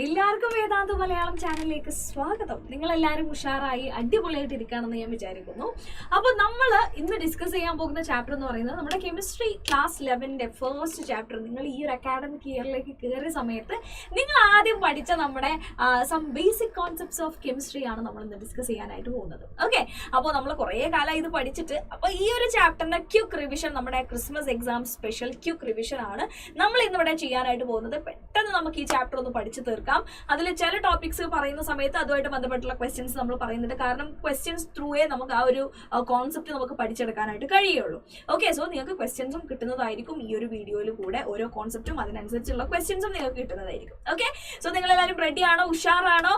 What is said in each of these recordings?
എല്ലാവർക്കും വേദാന്ത മലയാളം ചാനലിലേക്ക് സ്വാഗതം. നിങ്ങളെല്ലാവരും ഉഷാറായി അടിപൊളിയായിട്ട് ഇരിക്കുകയാണെന്ന് ഞാൻ വിചാരിക്കുന്നു. അപ്പോൾ നമ്മൾ ഇന്ന് ഡിസ്കസ് ചെയ്യാൻ പോകുന്ന ചാപ്റ്റർ എന്ന് പറയുന്നത് നമ്മുടെ കെമിസ്ട്രി ക്ലാസ് 11ന്റെ ഫസ്റ്റ് ചാപ്റ്റർ. നിങ്ങൾ ഈ ഒരു അക്കാഡമിക് ഇയറിലേക്ക് കയറിയ സമയത്ത് നിങ്ങൾ ആദ്യം പഠിച്ച നമ്മുടെ some basic concepts of chemistry ആണ് നമ്മൾ ഇന്ന് ഡിസ്കസ് ചെയ്യാനായിട്ട് പോകുന്നത്. ഓക്കെ, അപ്പോൾ നമ്മൾ കുറേ കാലം ഇത് പഠിച്ചിട്ട് അപ്പോൾ ഈ ഒരു ചാപ്റ്ററിന്റെ ക്യുക്ക് റിവിഷൻ, നമ്മുടെ Christmas exam special quick revision ആണ് നമ്മൾ ഇന്നിവിടെ ചെയ്യാനായിട്ട് പോകുന്നത്. പെട്ടെന്ന് നമുക്ക് ഈ ചാപ്റ്റർ ഒന്ന് പഠിച്ചു തീർക്കാം. അതിൽ ചില ടോപ്പിക്സ് പറയുന്ന സമയത്ത് അതുമായിട്ട് ബന്ധപ്പെട്ടുള്ള ക്വസ്റ്റ്യൻസ് നമ്മൾ പറയുന്നുണ്ട്. കാരണം ക്വസ്റ്റ്യൻസ് ത്രൂവേ നമുക്ക് ആ ഒരു കോൺസെപ്റ്റ് നമുക്ക് പഠിച്ചെടുക്കാനായിട്ട് കഴിയുള്ളൂ. ഓക്കെ, സോ നിങ്ങൾക്ക് ക്വസ്റ്റ്യൻസും കിട്ടുന്നതായിരിക്കും ഈ ഒരു വീഡിയോയിൽ കൂടെ. ഓരോ കോൺസെപ്റ്റും അതിനനുസരിച്ചുള്ള ക്വസ്റ്റ്യൻസും നിങ്ങൾക്ക് കിട്ടുന്നതായിരിക്കും. ഓക്കെ, സോ നിങ്ങളെല്ലാവരും റെഡി ആണോ, ഉഷാറാണോ?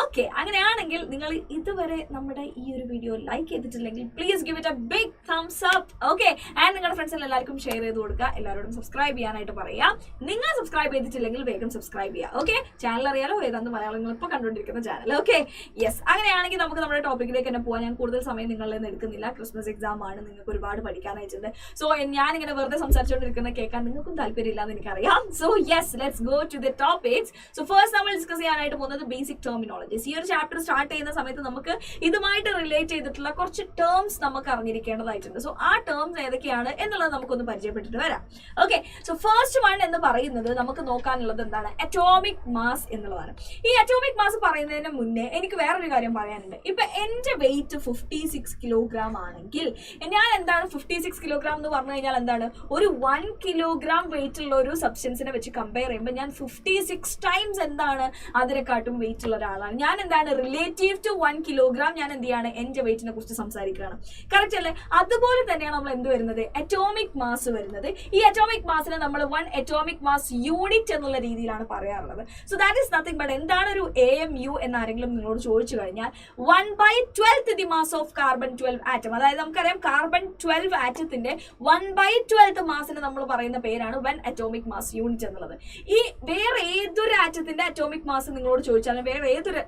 ഓക്കെ, അങ്ങനെയാണെങ്കിൽ നിങ്ങൾ ഇതുവരെ നമ്മുടെ ഈ ഒരു വീഡിയോ ലൈക്ക് ചെയ്തിട്ടില്ലെങ്കിൽ please give it a big thumbs up. Okay, and നിങ്ങളുടെ ഫ്രണ്ട്സിന് എല്ലാവർക്കും ഷെയർ ചെയ്ത് കൊടുക്കുക. എല്ലാവരോടും സബ്സ്ക്രൈബ് ചെയ്യാനായിട്ട് പറയാം. നിങ്ങൾ സബ്സ്ക്രൈബ് ചെയ്തിട്ടില്ലെങ്കിൽ വേഗം സബ്സ്ക്രൈബ് ചെയ്യുക. ഓക്കെ, ചാനൽ അറിയാലോ, ഏതാണ്ട് മലയാളങ്ങൾ ഇപ്പോൾ കണ്ടുകൊണ്ടിരിക്കുന്ന ചാനൽ. ഓക്കെ, യെസ്, അങ്ങനെയാണെങ്കിൽ നമുക്ക് നമ്മുടെ ടോപ്പിക്കിലേക്ക് തന്നെ പോകാൻ. ഞാൻ കൂടുതൽ സമയം നിങ്ങളിൽ നിന്ന് എടുക്കുന്നില്ല. ക്രിസ്മസ് എക്സാം ആണ്, നിങ്ങൾക്ക് ഒരുപാട് പഠിക്കാനായിട്ടുണ്ട്. സോ ഞാനിങ്ങനെ വെറുതെ സംസാരിച്ചുകൊണ്ടിരിക്കുന്ന കേൾക്കാൻ നിങ്ങൾക്കും താല്പര്യമില്ല എന്ന് എനിക്കറിയാം. So yes, let's go to the topics. So first നമ്മൾ ഡിസ്കസ് ചെയ്യാനായിട്ട് പോകുന്നത് ബേസിക് ടെർമിനോളജീസ്. ഈ ഒരു ചാപ്റ്റർ സ്റ്റാർട്ട് ചെയ്യുന്ന സമയത്ത് നമുക്ക് ഇതുമായിട്ട് റിലേറ്റ് ചെയ്തിട്ടുള്ള കുറച്ച് ടേംസ് നമുക്ക് അറിഞ്ഞിരിക്കേണ്ടതായിട്ടുണ്ട്. സോ ആ ടേംസ് ഏതൊക്കെയാണ് എന്നുള്ളത് നമുക്കൊന്ന് പരിചയപ്പെട്ടിട്ട് വരാം. ഓക്കെ, സോ ഫസ്റ്റ് വൺ എന്ന് പറയുന്നത് നമുക്ക് നോക്കാനുള്ളത് എന്താണ്? അറ്റോമിക് മാസ് എന്നുള്ളതാണ്. ഈ അറ്റോമിക് മാസ് പറയുന്നതിന് മുന്നേ എനിക്ക് വേറൊരു കാര്യം പറയാനുണ്ട്. ഇപ്പൊ എന്റെ വെയിറ്റ് 56 കിലോഗ്രാം ആണെങ്കിൽ ഞാൻ എന്താണ് 56 കിലോഗ്രാം എന്ന് പറഞ്ഞു കഴിഞ്ഞാൽ എന്താണ്? ഒരു 1 കിലോഗ്രാം വെയിറ്റ് ഉള്ള ഒരു സബ്സ്റ്റൻസിനെ വെച്ച് കമ്പയർ ചെയ്യുമ്പോൾ ഞാൻ 56 ടൈംസ് എന്താണ് അതിനെക്കാട്ടും വെയിറ്റ് ഉള്ള ഒരാളാണ്. ഞാൻ എന്താണ് റിലേറ്റീവ് ടു 1 കിലോഗ്രാം ഞാൻ എന്ത് ചെയ്യാണ്? എന്റെ വെയിറ്റിനെ കുറിച്ച് സംസാരിക്കുകയാണ്. കറക്റ്റ് അല്ലേ? അതുപോലെ തന്നെയാണ് നമ്മൾ എന്ത് വരുന്നത്? അറ്റോമിക് മാസ് വരുന്നത്. ഈ അറ്റോമിക് മാസിനെ നമ്മൾ 1 അറ്റോമിക് മാസ് യൂണിറ്റ് എന്നുള്ള രീതിയിലാണ് പറയാറുള്ളത്. So that is nothing but എന്താണ് ഒരു AMU എന്നാരെങ്കിലും നിങ്ങളോട് ചോദിച്ചു കഴിഞ്ഞാൽ 1/12 the mass of carbon 12 atom. അതായത് നമുക്കറിയാം കാർബൺ 12 ആറ്റത്തിന്റെ 1/12 മാസിന് നമ്മൾ പറയുന്ന പേരാണ് 1 അറ്റോമിക് മാസ് യൂണിറ്റ് എന്നുള്ളത്. ഈ വേറെ ഏതൊരു ആറ്റത്തിന്റെ അറ്റോമിക് മാസ് നിങ്ങളോട് ചോദിച്ചാലും, വേറെ ഏതൊരു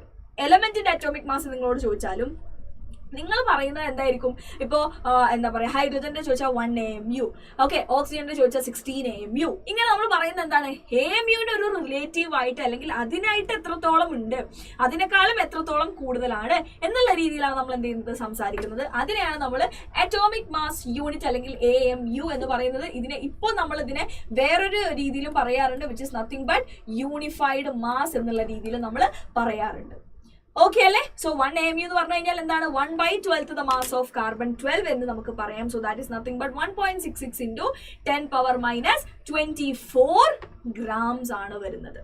എലമെന്റിന്റെ അറ്റോമിക് മാസ് നിങ്ങളോട് ചോദിച്ചാലും നിങ്ങൾ പറയുന്നത് എന്തായിരിക്കും? ഇപ്പോൾ എന്താ പറയുക, ഹൈഡ്രജന്റെ ചോദിച്ചാൽ 1 AMU, ഓക്കെ, ഓക്സിജന്റെ ചോദിച്ചാൽ 16 AMU. ഇങ്ങനെ നമ്മൾ പറയുന്നത് എന്താണ്? AMUവിന്റെ ഒരു റിലേറ്റീവ് ആയിട്ട് അല്ലെങ്കിൽ അതിനായിട്ട് എത്രത്തോളം ഉണ്ട്, അതിനേക്കാളും എത്രത്തോളം കൂടുതലാണ് എന്നുള്ള രീതിയിലാണ് നമ്മൾ എന്ത് ചെയ്യുന്നത്? സംസാരിക്കുന്നത്. അതിനെയാണ് നമ്മൾ അറ്റോമിക് മാസ് യൂണിറ്റ് അല്ലെങ്കിൽ AMU എന്ന് പറയുന്നത്. ഇപ്പോൾ നമ്മൾ ഇതിനെ വേറൊരു രീതിയിലും പറയാറുണ്ട്, which is nothing but unified mass എന്നുള്ള രീതിയിൽ നമ്മൾ പറയാറുണ്ട്. ഓക്കെ അല്ലേ? സോ 1 AMU എന്ന് പറഞ്ഞു കഴിഞ്ഞാൽ എന്താണ്? 1/12 ദ മാസ് ഓഫ് കാർബൺ 12 എന്ന് നമുക്ക് പറയാം. So that is nothing but 1.66 into 10⁻⁻24 grams ആണ് വരുന്നത്.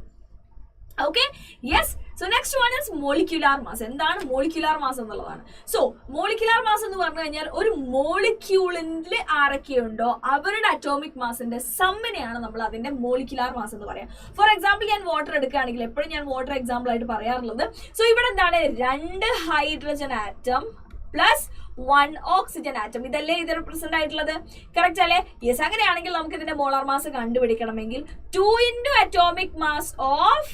Okay, yes. So next one is molecular mass. എന്താണ് മോളിക്യുലാർ മാസ് എന്നുള്ളതാണ്. സോ മോളിക്യുലാർ മാസ് എന്ന് പറഞ്ഞു കഴിഞ്ഞാൽ ഒരു മോളിക്യൂളിൽ ആരൊക്കെയുണ്ടോ അവരുടെ അറ്റോമിക് മാസിന്റെ സമ്മിനെയാണ് നമ്മൾ അതിന്റെ മോളിക്യുലാർ മാസ് എന്ന് പറയാം. ഫോർ എക്സാമ്പിൾ ഞാൻ വാട്ടർ എടുക്കുകയാണെങ്കിൽ എപ്പോഴും ഞാൻ വാട്ടർ എക്സാമ്പിൾ ആയിട്ട് പറയാറുള്ളത്. സോ ഇവിടെ എന്താണ്? 2 hydrogen atom plus 1 oxygen atom. ഇതല്ലേ ഇത് റിപ്രസെന്റ് ആയിട്ടുള്ളത്? കറക്റ്റ് അല്ലേ? യെസ്. അങ്ങനെയാണെങ്കിൽ നമുക്ക് ഇതിന്റെ മോളാർ മാസ് കണ്ടുപിടിക്കണമെങ്കിൽ 2 into atomic mass of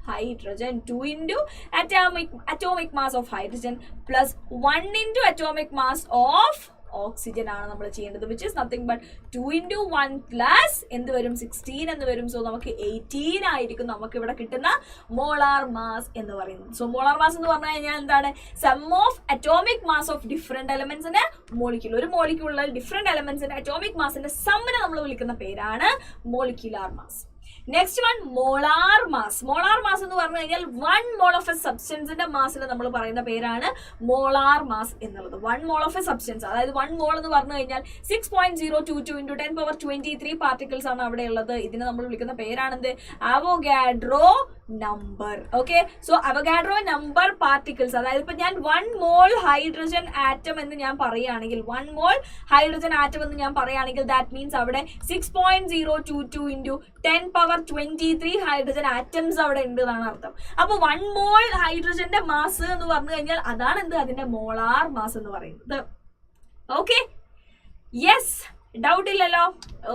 hydrogen, 2 into atomic mass of hydrogen plus 1 into atomic mass of oxygen ആണ് നമ്മൾ ചെയ്യേണ്ടത്. Which is nothing but 2 into 1 plus എന്ത് വരും? 16 എന്ന് വരും. സോ നമുക്ക് 18 ആയിരിക്കും നമുക്ക് ഇവിടെ കിട്ടുന്ന മോളാർ മാസ് എന്ന് പറയുന്നത്. സോ മോളാർ മാസ് എന്ന് പറഞ്ഞു കഴിഞ്ഞാൽ എന്താണ്? Sum of atomic mass of different എലമെന്റ്സിന്റെ മോളിക്യൂൾ. ഒരു മോളിക്യൂളിലെ ഡിഫറെന്റ് എലമെന്റ്സിന്റെ അറ്റോമിക് മാസിന്റെ സമ്മിനെ നമ്മൾ വിളിക്കുന്ന പേരാണ് molecular mass. Next one molar mass. Molar mass എന്ന് പറഞ്ഞു കഴിഞ്ഞാൽ 1 മോൾ ഓഫ് എ സബ്സ്റ്റൻസിന്റെ മാസിന് നമ്മൾ പറയുന്ന പേരാണ് മോളാർ മാസ് എന്നുള്ളത്. 1 മോൾ ഓഫ് എ സബ്സ്റ്റൻസ്, അതായത് 1 മോൾ എന്ന് പറഞ്ഞു കഴിഞ്ഞാൽ 6.022 ഇൻറ്റു 10⁻23 പാർട്ടിക്കിൾസ് ആണ് അവിടെ ഉള്ളത്. ഇതിനെ നമ്മൾ വിളിക്കുന്ന പേരാണെന്ത്? Avogadro number. Okay, so Avogadro number particles. അതായത് ഇപ്പൊ ഞാൻ 1 മോൾ ഹൈഡ്രജൻ ആറ്റം എന്ന് ഞാൻ പറയുകയാണെങ്കിൽ 1 മോൾ ഹൈഡ്രജൻ ആറ്റം എന്ന് ഞാൻ പറയുകയാണെങ്കിൽ ദാറ്റ് മീൻസ് അവിടെ 6.022 ഇൻറ്റു 10⁻23 ഹൈഡ്രജൻ ആറ്റംസ് അവിടെ ഉണ്ട് എന്നാണ് അർത്ഥം. അപ്പൊ 1 മോൾ ഹൈഡ്രജന്റെ മാസ് എന്ന് പറഞ്ഞു കഴിഞ്ഞാൽ അതാണ് എന്ത്? അതിന്റെ മോളാർ മാസ് എന്ന് പറയുന്നത്. Okay, yes. ഡൗട്ട് ഇല്ലല്ലോ?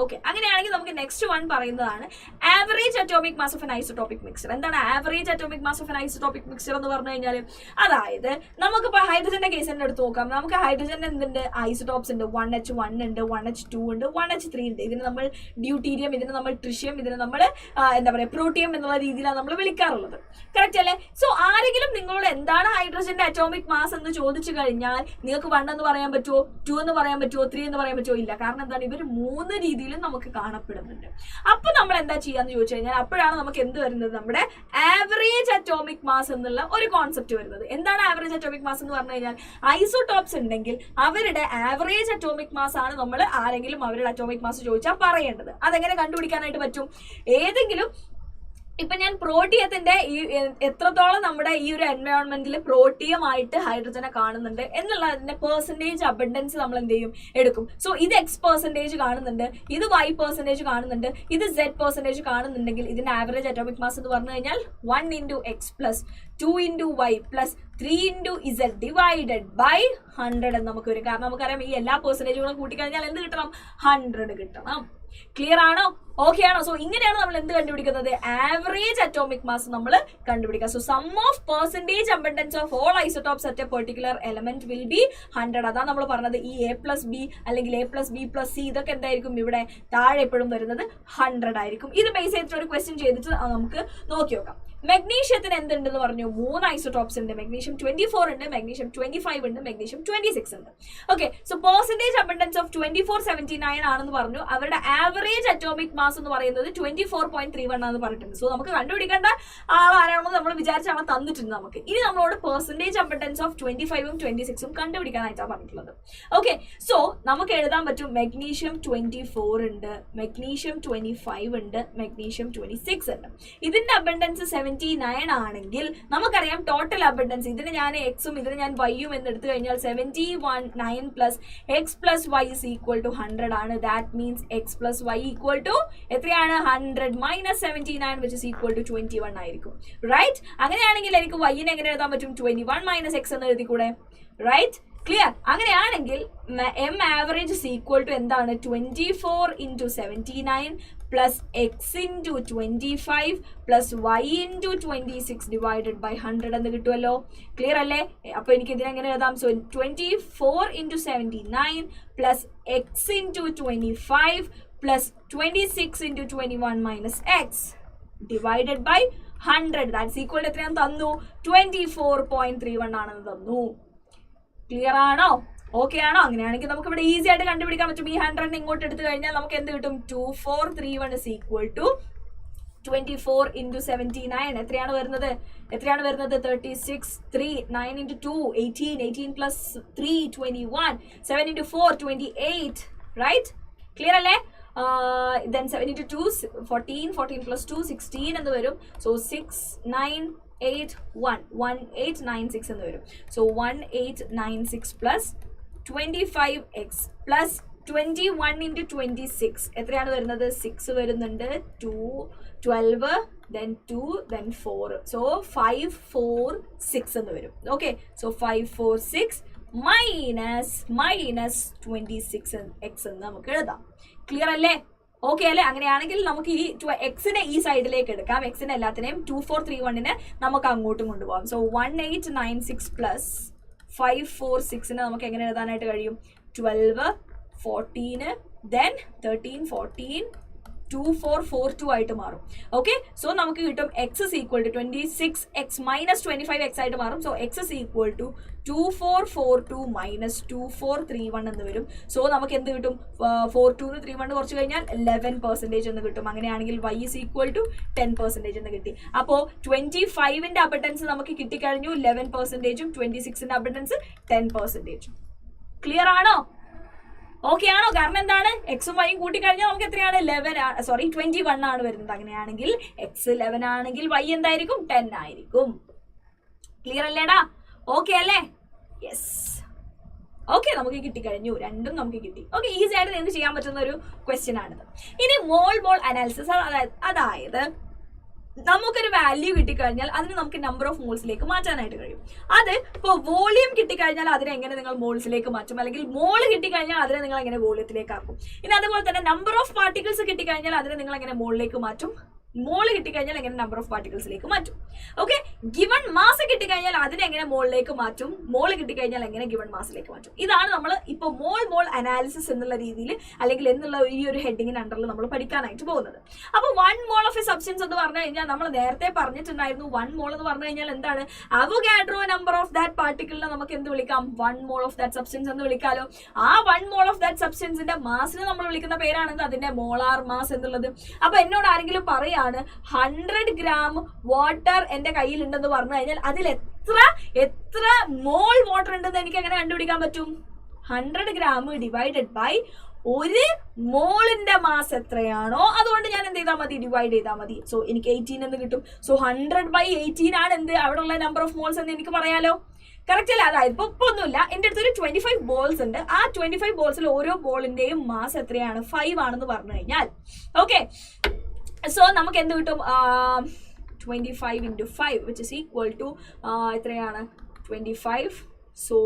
ഓക്കെ, അങ്ങനെയാണെങ്കിൽ നമുക്ക് നെക്സ്റ്റ് വൺ പറയുന്നതാണ് average atomic mass of an isotopic mixture. എന്താണ് average atomic mass of an isotopic mixture എന്ന് പറഞ്ഞു കഴിഞ്ഞാൽ, അതായത് നമുക്കിപ്പോൾ ഹൈഡ്രജന്റെ കേസ് തന്നെ എടുത്ത് നോക്കാം. നമുക്ക് ഹൈഡ്രജൻ എന്തുണ്ട്, ഐസോടോപ്സ് ഉണ്ട്. 1H1 ഉണ്ട്, 1H2 ഉണ്ട്, 1H3 ഉണ്ട്. ഇതിന് നമ്മൾ ഡ്യൂട്ടീരിയം, ഇതിന് നമ്മൾ ട്രിഷ്യം, ഇതിന് നമ്മൾ എന്താ പറയുക പ്രോട്ടിയം എന്നുള്ള രീതിയിലാണ് നമ്മൾ വിളിക്കാറുള്ളത്. കറക്റ്റ് അല്ലേ? സോ ആരെങ്കിലും നിങ്ങളോട് എന്താണ് ഹൈഡ്രജന്റെ അറ്റോമിക് മാസ് എന്ന് ചോദിച്ചു കഴിഞ്ഞാൽ നിങ്ങൾക്ക് 1 എന്ന് പറയാൻ പറ്റുമോ, 2 എന്ന് പറയാൻ പറ്റുമോ, 3 എന്ന് പറയാൻ പറ്റുമോ? ഇല്ല. കാരണം എന്താണ്, ഇവർ 3 രീതിയിലും നമുക്ക് കാണപ്പെടുന്നുണ്ട്. അപ്പൊ നമ്മൾ എന്താ ചെയ്യാന്ന് ചോദിച്ചു കഴിഞ്ഞാൽ അപ്പോഴാണ് നമുക്ക് എന്ത് വരുന്നത്, നമ്മുടെ ആവറേജ് അറ്റോമിക് മാസ് എന്നുള്ള ഒരു കോൺസെപ്റ്റ് വരുന്നത്. എന്താണ് ആവറേജ് അറ്റോമിക് മാസ് എന്ന് പറഞ്ഞു കഴിഞ്ഞാൽ, ഐസോടോപ്സ് ഉണ്ടെങ്കിൽ അവരുടെ ആവറേജ് അറ്റോമിക് മാസ് ആണ് നമ്മൾ ആരെങ്കിലും അവരുടെ അറ്റോമിക് മാസ് ചോദിച്ചാൽ പറയേണ്ടത്. അതെങ്ങനെ കണ്ടുപിടിക്കാനായിട്ട് പറ്റും? ഏതെങ്കിലും ഇപ്പൊ ഞാൻ പ്രോട്ടിയത്തിന്റെ ഈ എത്രത്തോളം നമ്മുടെ ഈ ഒരു എൻവയോൺമെന്റിൽ പ്രോട്ടിയമായിട്ട് ഹൈഡ്രജനെ കാണുന്നുണ്ട് എന്നുള്ളതിന്റെ പെർസെന്റേജ് അബണ്ടൻസ് നമ്മൾ എന്ത് ചെയ്യും, എടുക്കും. സോ ഇത് X% കാണുന്നുണ്ട്, ഇത് Y% കാണുന്നുണ്ട്, ഇത് Z% കാണുന്നുണ്ടെങ്കിൽ ഇതിന്റെ ആവറേജ് അറ്റോമിക് മാസ് എന്ന് പറഞ്ഞു കഴിഞ്ഞാൽ 1 into X plus 2 into Y plus 3 into Z divided by 100 എന്ന് നമുക്ക് വരും. കാരണം നമുക്കറിയാം ഈ എല്ലാ പെർസെന്റേജുകളും കൂട്ടിക്കഴിഞ്ഞാൽ എന്ത് കിട്ടണം, 100 കിട്ടണം. ക്ലിയർ ആണോ? ഓക്കെ ആണോ? സോ ഇങ്ങനെയാണ് നമ്മൾ എന്ത് കണ്ടുപിടിക്കുന്നത്, ആവറേജ് അറ്റോമിക് മാസ് നമ്മൾ കണ്ടുപിടിക്കുക. So sum of percentage abundance of all isotopes at a particular element will be 100. അതാണ് നമ്മൾ പറഞ്ഞത്. ഈ A+B അല്ലെങ്കിൽ A+B+C ഇതൊക്കെ എന്തായിരിക്കും, ഇവിടെ താഴെ എപ്പോഴും വരുന്നത് 100 ആയിരിക്കും. ഇത് ബേസ് ചെയ്തിട്ട് ഒരു ക്വസ്റ്റ്യൻ ചെയ്തിട്ട് നമുക്ക് നോക്കി നോക്കാം. മെഗ്നീഷ്യത്തിന് എന്തുണ്ടെന്ന് പറഞ്ഞു, 3 ഐസോടോപ്സ് ഉണ്ട്. മെഗ്നീഷ്യം 24 ഉണ്ട്, മെഗ്നീഷ്യം 25 ഉണ്ട്, മെഗ്നീഷ്യം 26 ഉണ്ട്. Okay, so percentage abundance of 2479 ആണെന്ന് പറഞ്ഞു. അവരുടെ ആവറേജ് അറ്റോമിക് മാസ് എന്ന് പറയുന്നത് 24.31 ആണെന്ന് പറഞ്ഞിട്ടുണ്ട്. സോ നമുക്ക് കണ്ടുപിടിക്കേണ്ട ആളാരാണെന്ന് നമ്മൾ വിചാരിച്ചാണ് തന്നിട്ടുണ്ട് നമുക്ക്. ഇനി നമ്മളോട് പെർസെന്റേജ് അബണ്ടൻസ് ഓഫ് 25ഉം 26ഉം കണ്ടുപിടിക്കാനായിട്ടാണ് പറഞ്ഞിട്ടുള്ളത്. ഓക്കെ, സോ നമുക്ക് എഴുതാൻ പറ്റും മെഗ്നീഷ്യം 24 ഉണ്ട്, മെഗ്നീഷ്യം 25 ഉണ്ട്, മെഗ്നീഷ്യം 26 ഉണ്ട്. ഇതിന്റെ അബണ്ടൻസ് 79 ആണെങ്കിൽ നമുക്കറിയാം ടോട്ടൽ അബണ്ടൻസ്, ഇതിന് ഞാൻ എക്സും ഇതിന് ഞാൻ വൈയും എന്ന് എടുത്തു കഴിഞ്ഞാൽ 79 plus X plus Y is equal to 100 ആണ്. That means X plus Y equal to എത്രയാണ്, 100 minus 79 which is equal to 21 ആയിരിക്കും. റൈറ്റ്? അങ്ങനെയാണെങ്കിൽ എനിക്ക് വൈനെ എങ്ങനെ എഴുതാൻ പറ്റും, 21 മൈനസ് എക്സ് എന്ന് എഴുതിക്കൂടെ? റൈറ്റ്? ക്ലിയർ? അങ്ങനെയാണെങ്കിൽ M average is equal to എന്താണ്, 24 into 79 plus x into 25 plus y into 26 divided by 100 എന്ന് കിട്ടുമല്ലോ. ക്ലിയർ അല്ലേ? അപ്പൊ എനിക്ക് ഇതിനെങ്ങനെ എഴുതാം, so 24 into 79 plus x into 25 plus 26 into 21 minus x divided by 100 that's equal to എത്രയാണ് തന്നു, 24.31 ആണെന്ന് തന്നു. ക്ലിയർ ആണോ? ഓക്കെ ആണോ? അങ്ങനെയാണെങ്കിൽ നമുക്ക് ഇവിടെ ഈസി ആയിട്ട് കണ്ടുപിടിക്കാൻ പറ്റും. ഈ 100 ഇങ്ങോട്ട് എടുത്തു കഴിഞ്ഞാൽ നമുക്ക് എന്ത് കിട്ടും, 2431 is equal to 24 into 79 എത്രയാണ് വരുന്നത്, 36, 3, 9 into 2, 18 plus 3, 21, 7 into 4, 28, right? Clear അല്ലേ? Then 7 into 2, 14 plus 2, 16 എന്ന് വരും. So 6, 9, 8, 1, 1896 എന്ന് വരും. So 1896 plus 25x plus 21 into 26 എത്രയാണ് വരുന്നത്, 6 വരുന്നുണ്ട്, 2, 12, then 2, then 4. So 546 എന്ന് വരും. ഓക്കെ, സോ 546 മൈനസ് 26x എന്ന് നമുക്ക് എഴുതാം. ക്ലിയർ അല്ലേ? ഓക്കെ അല്ലേ? അങ്ങനെയാണെങ്കിൽ നമുക്ക് ഈ എക്സിനെ ഈ സൈഡിലേക്ക് എടുക്കാം. എക്സിനെ എല്ലാത്തിനെയും 2431 നമുക്ക് അങ്ങോട്ടും കൊണ്ടുപോകാം. സോ 1896 പ്ലസ് 546 നമുക്ക് എങ്ങനെ എഴുതാനായിട്ട് കഴിയും, 12, 14, then 13, 14, 2442 ആയിട്ട് മാറും. ഓക്കെ, സോ നമുക്ക് കിട്ടും X is equal to 26x minus 25x ആയിട്ട് മാറും. So X is equal to 2442 minus 2431 എന്ന് വരും. സോ നമുക്ക് എന്ത് കിട്ടും, 42 31 കുറച്ച് കഴിഞ്ഞാൽ 11% എന്ന് കിട്ടും. അങ്ങനെയാണെങ്കിൽ y ഇസ് ഈക്വൽ ടു 10% എന്ന് കിട്ടി. അപ്പോൾ 25ന്റെ അബണ്ടൻസ് നമുക്ക് കിട്ടിക്കഴിഞ്ഞു 11%, 26ന്റെ അബണ്ടൻസ് 10%. ക്ലിയർ ആണോ? ഓക്കെ ആണോ? കാരണം എന്താണ്, എക്സും വൈയും കൂട്ടിക്കഴിഞ്ഞാൽ നമുക്ക് എത്രയാണ്, 21 ആണ് വരുന്നത്. അങ്ങനെയാണെങ്കിൽ എക്സ് 11 ആണെങ്കിൽ വൈ എന്തായിരിക്കും, 10 ആയിരിക്കും. ക്ലിയർ അല്ലേടാ? ഓക്കെ അല്ലേ? യെസ്. ഓക്കെ, നമുക്ക് കിട്ടിക്കഴിഞ്ഞു, രണ്ടും നമുക്ക് കിട്ടി. ഓക്കെ, ഈസി ആയിട്ട് നിങ്ങൾക്ക് ചെയ്യാൻ പറ്റുന്ന ഒരു ക്വസ്റ്റ്യൻ ആണിത്. ഇനി മോൾ അനാലിസിസ്, അതായത് നമുക്കൊരു വാല്യൂ കിട്ടിക്കഴിഞ്ഞാൽ അതിന് നമുക്ക് നമ്പർ ഓഫ് മോൾസിലേക്ക് മാറ്റാനായിട്ട് കഴിയും. അത് ഇപ്പോൾ വോളിയം കിട്ടിക്കഴിഞ്ഞാൽ അതിനെ എങ്ങനെ നിങ്ങൾ മോൾസിലേക്ക് മാറ്റും, അല്ലെങ്കിൽ മോള് കിട്ടിക്കഴിഞ്ഞാൽ അതിനെ നിങ്ങൾ എങ്ങനെ വോളിയത്തിലേക്ക് ആക്കും. ഇനി അതുപോലെ തന്നെ നമ്പർ ഓഫ് പാർട്ടിക്കിൾസ് കിട്ടിക്കഴിഞ്ഞാൽ അതിനെ നിങ്ങൾ എങ്ങനെ മോളിലേക്ക് മാറ്റും, മോള് കിട്ടിക്കഴിഞ്ഞാൽ എങ്ങനെ നമ്പർ ഓഫ് പാർട്ടിക്കിൾസിലേക്ക് മാറ്റും. ഓക്കെ, ഗിവൺ മാസ് കിട്ടിക്കഴിഞ്ഞാൽ അതിനെങ്ങനെ മോളിലേക്ക് മാറ്റും, മോള് കിട്ടിക്കഴിഞ്ഞാൽ എങ്ങനെ ഗിവൺ മാസിലേക്ക് മാറ്റും. ഇതാണ് നമ്മൾ ഇപ്പോൾ മോൾ അനാലിസിസ് എന്നുള്ള രീതിയിൽ അല്ലെങ്കിൽ എന്നുള്ള ഈ ഒരു ഹെഡിങ്ങിന് അണ്ടറിൽ നമ്മൾ പഠിക്കാനായിട്ട് പോകുന്നത്. അപ്പോൾ 1 മോൾ ഓഫ് എ സബ്സ്റ്റൻസ് എന്ന് പറഞ്ഞു കഴിഞ്ഞാൽ നമ്മൾ നേരത്തെ പറഞ്ഞിട്ടുണ്ടായിരുന്നു 1 മോൾ എന്ന് പറഞ്ഞു കഴിഞ്ഞാൽ എന്താണ്, അവോഗാഡ്രോ നമ്പർ ഓഫ് ദാറ്റ് പാർട്ടിക്കിളിനെ നമുക്ക് എന്ത് വിളിക്കാം, 1 മോൾ ഓഫ് ദാറ്റ് സബ്സ്റ്റൻസ് എന്ന് വിളിക്കാലോ. ആ 1 മോൾ ഓഫ് ദാറ്റ് സബ്സ്റ്റൻസിന്റെ മാസിനെ നമ്മൾ വിളിക്കുന്ന പേരാണെന്ന് അതിന്റെ മോളാർ മാസ് എന്നുള്ളത്. അപ്പൊ എന്നോട് ആരെങ്കിലും പറയാ 100 ഗ്രാം വാട്ടർ എന്റെ കയ്യിലുണ്ടെന്ന് പറഞ്ഞു കഴിഞ്ഞാൽ അതിൽ എത്ര മോൾ വാട്ടർ ഉണ്ടെന്ന് എനിക്ക് എങ്ങനെ കണ്ടുപിടിക്കാൻ പറ്റും? 100 ഗ്രാം ഡിവൈഡഡ് ബൈ ഒരു മോളിന്റെ മാസ് എത്രയാണോ അതുകൊണ്ട് ഞാൻ എന്ത് ചെയ്താൽ മതി, ഡിവൈഡ് ചെയ്താൽ മതി. സോ എനിക്ക് 18 എന്ന് കിട്ടും. സോ 100/18 ആണ് എന്ത് അവിടെ ഉള്ള നമ്പർ ഓഫ് മോൾസ് എന്ന് എനിക്ക് പറയാലോ. കറക്റ്റ് അല്ല? അതായത് ഇപ്പൊ ഒന്നുമില്ല, എന്റെ അടുത്തൊരു 25 ബോൾസ് ഉണ്ട്. ആ 25 ബോൾസിൽ ഓരോ ബോളിന്റെയും മാസ് എത്രയാണ്, 5 ആണെന്ന് പറഞ്ഞു കഴിഞ്ഞാൽ ഓക്കെ, സോ നമുക്ക് എന്ത് കിട്ടും, 25 × 5 which is equal to എത്രയാണ് 25, സോ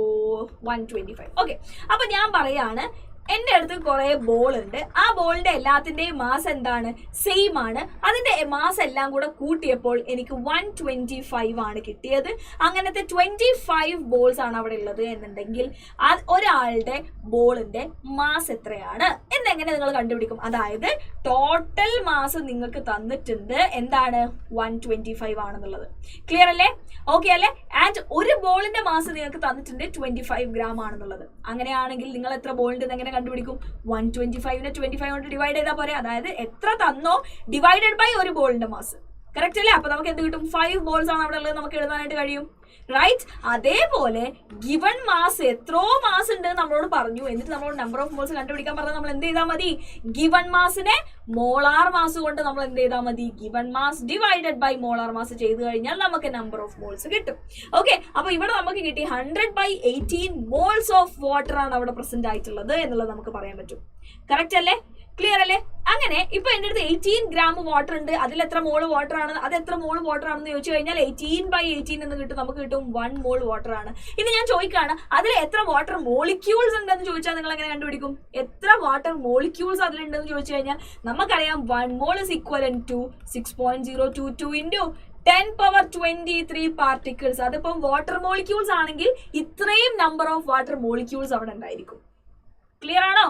125. ഓക്കെ, അപ്പൊ ഞാൻ പറയാണ് എൻ്റെ അടുത്ത് കുറേ ബോൾ ഉണ്ട്. ആ ബോളിന്റെ എല്ലാത്തിൻ്റെയും മാസ് എന്താണ്, സെയിം ആണ്. അതിന്റെ മാസ് എല്ലാം കൂടെ കൂട്ടിയപ്പോൾ എനിക്ക് 125 ആണ് കിട്ടിയത്. അങ്ങനത്തെ 25 ബോൾസ് ആണ് അവിടെ ഉള്ളത് എന്നുണ്ടെങ്കിൽ ഒരാളുടെ ബോളിന്റെ മാസ് എത്രയാണ് എന്നെങ്ങനെ നിങ്ങൾ കണ്ടുപിടിക്കും? അതായത് ടോട്ടൽ മാസ് നിങ്ങൾക്ക് തന്നിട്ടുണ്ട് എന്താണ്, 125 ആണെന്നുള്ളത്. ക്ലിയർ അല്ലേ? ഓക്കെ അല്ലേ? ആൻഡ് ഒരു ബോളിന്റെ മാസ് നിങ്ങൾക്ക് തന്നിട്ടുണ്ട് 25 ഗ്രാം ആണെന്നുള്ളത്. അങ്ങനെയാണെങ്കിൽ നിങ്ങൾ എത്ര ബോളിന്റെ എങ്ങനെ കണ്ടുപിടിക്കും? 125നെ 25 കൊണ്ട് ഡിവൈഡ് ചെയ്താൽ പോരെ. അതായത് എത്ര തന്നോ ഡിവൈഡഡ് ബൈ ഒരു ബോളിന്റെ മാസ്. കറക്റ്റ് അല്ലേ? അപ്പൊ നമുക്ക് എന്ത് കിട്ടും? 5 ബോൾസ് ആണ് അവിടെ ഉള്ളത്, നമുക്ക് എഴുതാനായിട്ട് കഴിയും. റൈറ്റ്? അതേപോലെ ഗിവൺ മാസ് എത്രോ മാസ് ഉണ്ട് നമ്മളോട് പറഞ്ഞു, എന്നിട്ട് നമ്മളോട് നമ്പർ ഓഫ് മോൾസ് കണ്ടുപിടിക്കാൻ പറഞ്ഞാൽ നമ്മൾ എന്ത് ചെയ്താൽ മതി, ഗിവൺ മാസിനെ മോളാർ മാസ് കൊണ്ട് നമ്മൾ എന്ത് ചെയ്താൽ മതി, given mass divided by molar mass ചെയ്ത് കഴിഞ്ഞാൽ നമുക്ക് നമ്പർ ഓഫ് മോൾസ് കിട്ടും. ഓക്കെ, അപ്പൊ ഇവിടെ നമുക്ക് കിട്ടി 100/18 മോൾസ് ഓഫ് വാട്ടർ ആണ് അവിടെ പ്രസന്റ് ആയിട്ടുള്ളത് എന്നുള്ളത് നമുക്ക് പറയാൻ പറ്റും. കറക്റ്റ് അല്ലേ? ക്ലിയർ അല്ലേ? അങ്ങനെ ഇപ്പൊ എന്റെ അടുത്ത് 18 ഗ്രാം വാട്ടർ ഉണ്ട്. അതിൽ എത്ര മോള് വാട്ടർ ആണ്, അത് എത്ര മോള് വാട്ടർ ആണെന്ന് ചോദിച്ചു കഴിഞ്ഞാൽ 18/18 എന്ന് കിട്ടും, നമുക്ക് കിട്ടും 1 മോൾ വാട്ടർ ആണ്. ഇനി ഞാൻ ചോദിക്കാണ് അതിൽ എത്ര വാട്ടർ മോളിക്യൂൾസ് ഉണ്ടെന്ന് ചോദിച്ചാൽ നിങ്ങൾ എങ്ങനെ കണ്ടുപിടിക്കും? എത്ര വാട്ടർ മോളിക്യൂൾസ് അതിലുണ്ടെന്ന് ചോദിച്ചു കഴിഞ്ഞാൽ നമുക്കറിയാം 1 മോൾ is equivalent to 6.022 into 10⁻23 particles. അതിപ്പം വാട്ടർ മോളിക്യൂൾസ് ആണെങ്കിൽ ഇത്രയും നമ്പർ ഓഫ് വാട്ടർ മോളിക്യൂൾസ് അവിടെ ഉണ്ടായിരിക്കും. ക്ലിയർ ആണോ?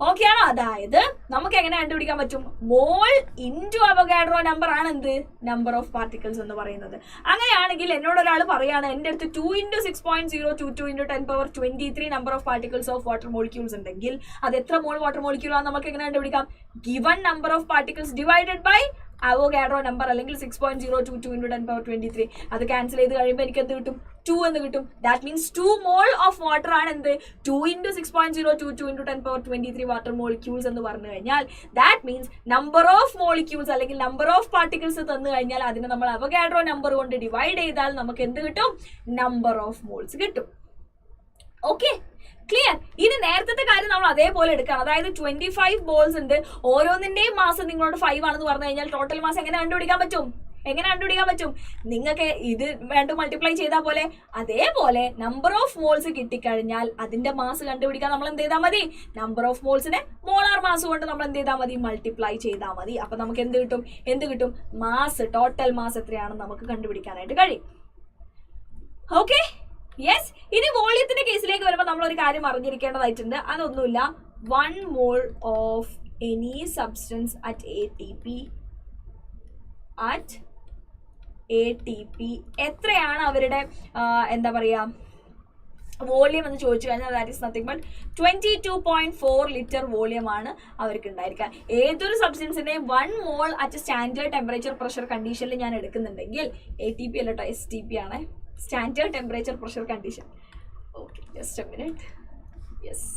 ഓക്കെ ആണോ? അതായത് നമുക്ക് എങ്ങനെ കണ്ടുപിടിക്കാൻ പറ്റും? മോൾ ഇൻറ്റു അവോഗാഡ്രോ നമ്പർ ആണ് എന്ത്, നമ്പർ ഓഫ് പാർട്ടിക്കിൾസ് എന്ന് പറയുന്നത്. അങ്ങനെയാണെങ്കിൽ എന്നോട് ഒരാൾ പറയാണ് എൻ്റെ അടുത്ത് 2 × 6.022 × 10⁻23 number of particles of water molecules ഉണ്ടെങ്കിൽ അത് എത്ര മോൾ വാട്ടർ മോളിക്യൂൾ ആണ് നമുക്ക് എങ്ങനെ കണ്ടുപിടിക്കാം? Given number of particles divided by Avogadro number അല്ലെങ്കിൽ 6.022 × 10⁻23. അത് ക്യാൻസൽ ചെയ്ത് കഴിയുമ്പോൾ എനിക്ക് എന്ത് കിട്ടും? 2 എന്ന് കിട്ടും. That means 2 mole of water ആണ് എന്ത്, 2 × 6.022 × 10⁻23 വാട്ടർ മോളിക്യൂൾസ് എന്ന് പറഞ്ഞു കഴിഞ്ഞാൽ that means number of molecules അല്ലെങ്കിൽ നമ്പർ ഓഫ് പാർട്ടിക്കിൾസ് തന്നു കഴിഞ്ഞാൽ അതിനെ നമ്മൾ അവോഗാഡ്രോ നമ്പർ കൊണ്ട് ഡിവൈഡ് ചെയ്താൽ നമുക്ക് എന്ത് കിട്ടും? നമ്പർ ഓഫ് മോൾസ് കിട്ടും. Okay, clear? ഇനി നേരത്തെ കാര്യം നമ്മൾ അതേപോലെ എടുക്കണം. അതായത് 25 ബോൾസ് ഉണ്ട്, ഓരോന്നിന്റെയും മാസം നിങ്ങളോട് 5 ആണെന്ന് പറഞ്ഞു കഴിഞ്ഞാൽ ടോട്ടൽ മാസം എങ്ങനെ കണ്ടുപിടിക്കാൻ പറ്റും? എങ്ങനെ കണ്ടുപിടിക്കാൻ പറ്റും? നിങ്ങൾക്ക് ഇത് വേണ്ട മൾട്ടിപ്ലൈ ചെയ്താൽ പോലെ അതേപോലെ നമ്പർ ഓഫ് മോൾസ് കിട്ടിക്കഴിഞ്ഞാൽ അതിന്റെ മാസ് കണ്ടുപിടിക്കാൻ നമ്മൾ എന്ത് ചെയ്താൽ മതി? നമ്പർ ഓഫ് മോൾസിനെ മോളാർ മാസ് കൊണ്ട് നമ്മൾ എന്ത് ചെയ്താൽ മതി? മൾട്ടിപ്ലൈ ചെയ്താൽ മതി. അപ്പൊ നമുക്ക് എന്ത് കിട്ടും? മാസ്, ടോട്ടൽ മാസ് എത്രയാണെന്ന് നമുക്ക് കണ്ടുപിടിക്കാനായിട്ട് കഴിയും. Okay, yes. ഇനി വോളിയത്തിന്റെ കേസിലേക്ക് വരുമ്പോൾ നമ്മൾ ഒരു കാര്യം അറിഞ്ഞിരിക്കേണ്ടതായിട്ടുണ്ട്. അതൊന്നുമില്ല, 1 mole of any substance at ATP എത്രയാണ് അവരുടെ എന്താ പറയാ വോളിയം എന്ന് ചോദിച്ചു കഴിഞ്ഞാൽ that is nothing but 22.4 litre volume ആണ് അവർക്ക് ഉണ്ടായിരിക്കുക. ഏതൊരു സബ്സ്റ്റൻസിന്റെയും 1 mole at standard temperature pressure കണ്ടീഷനിൽ ഞാൻ എടുക്കുന്നുണ്ടെങ്കിൽ ATP അല്ല കേട്ടോ, STP ആണ്, standard temperature pressure condition. Okay, just a minute. Yes,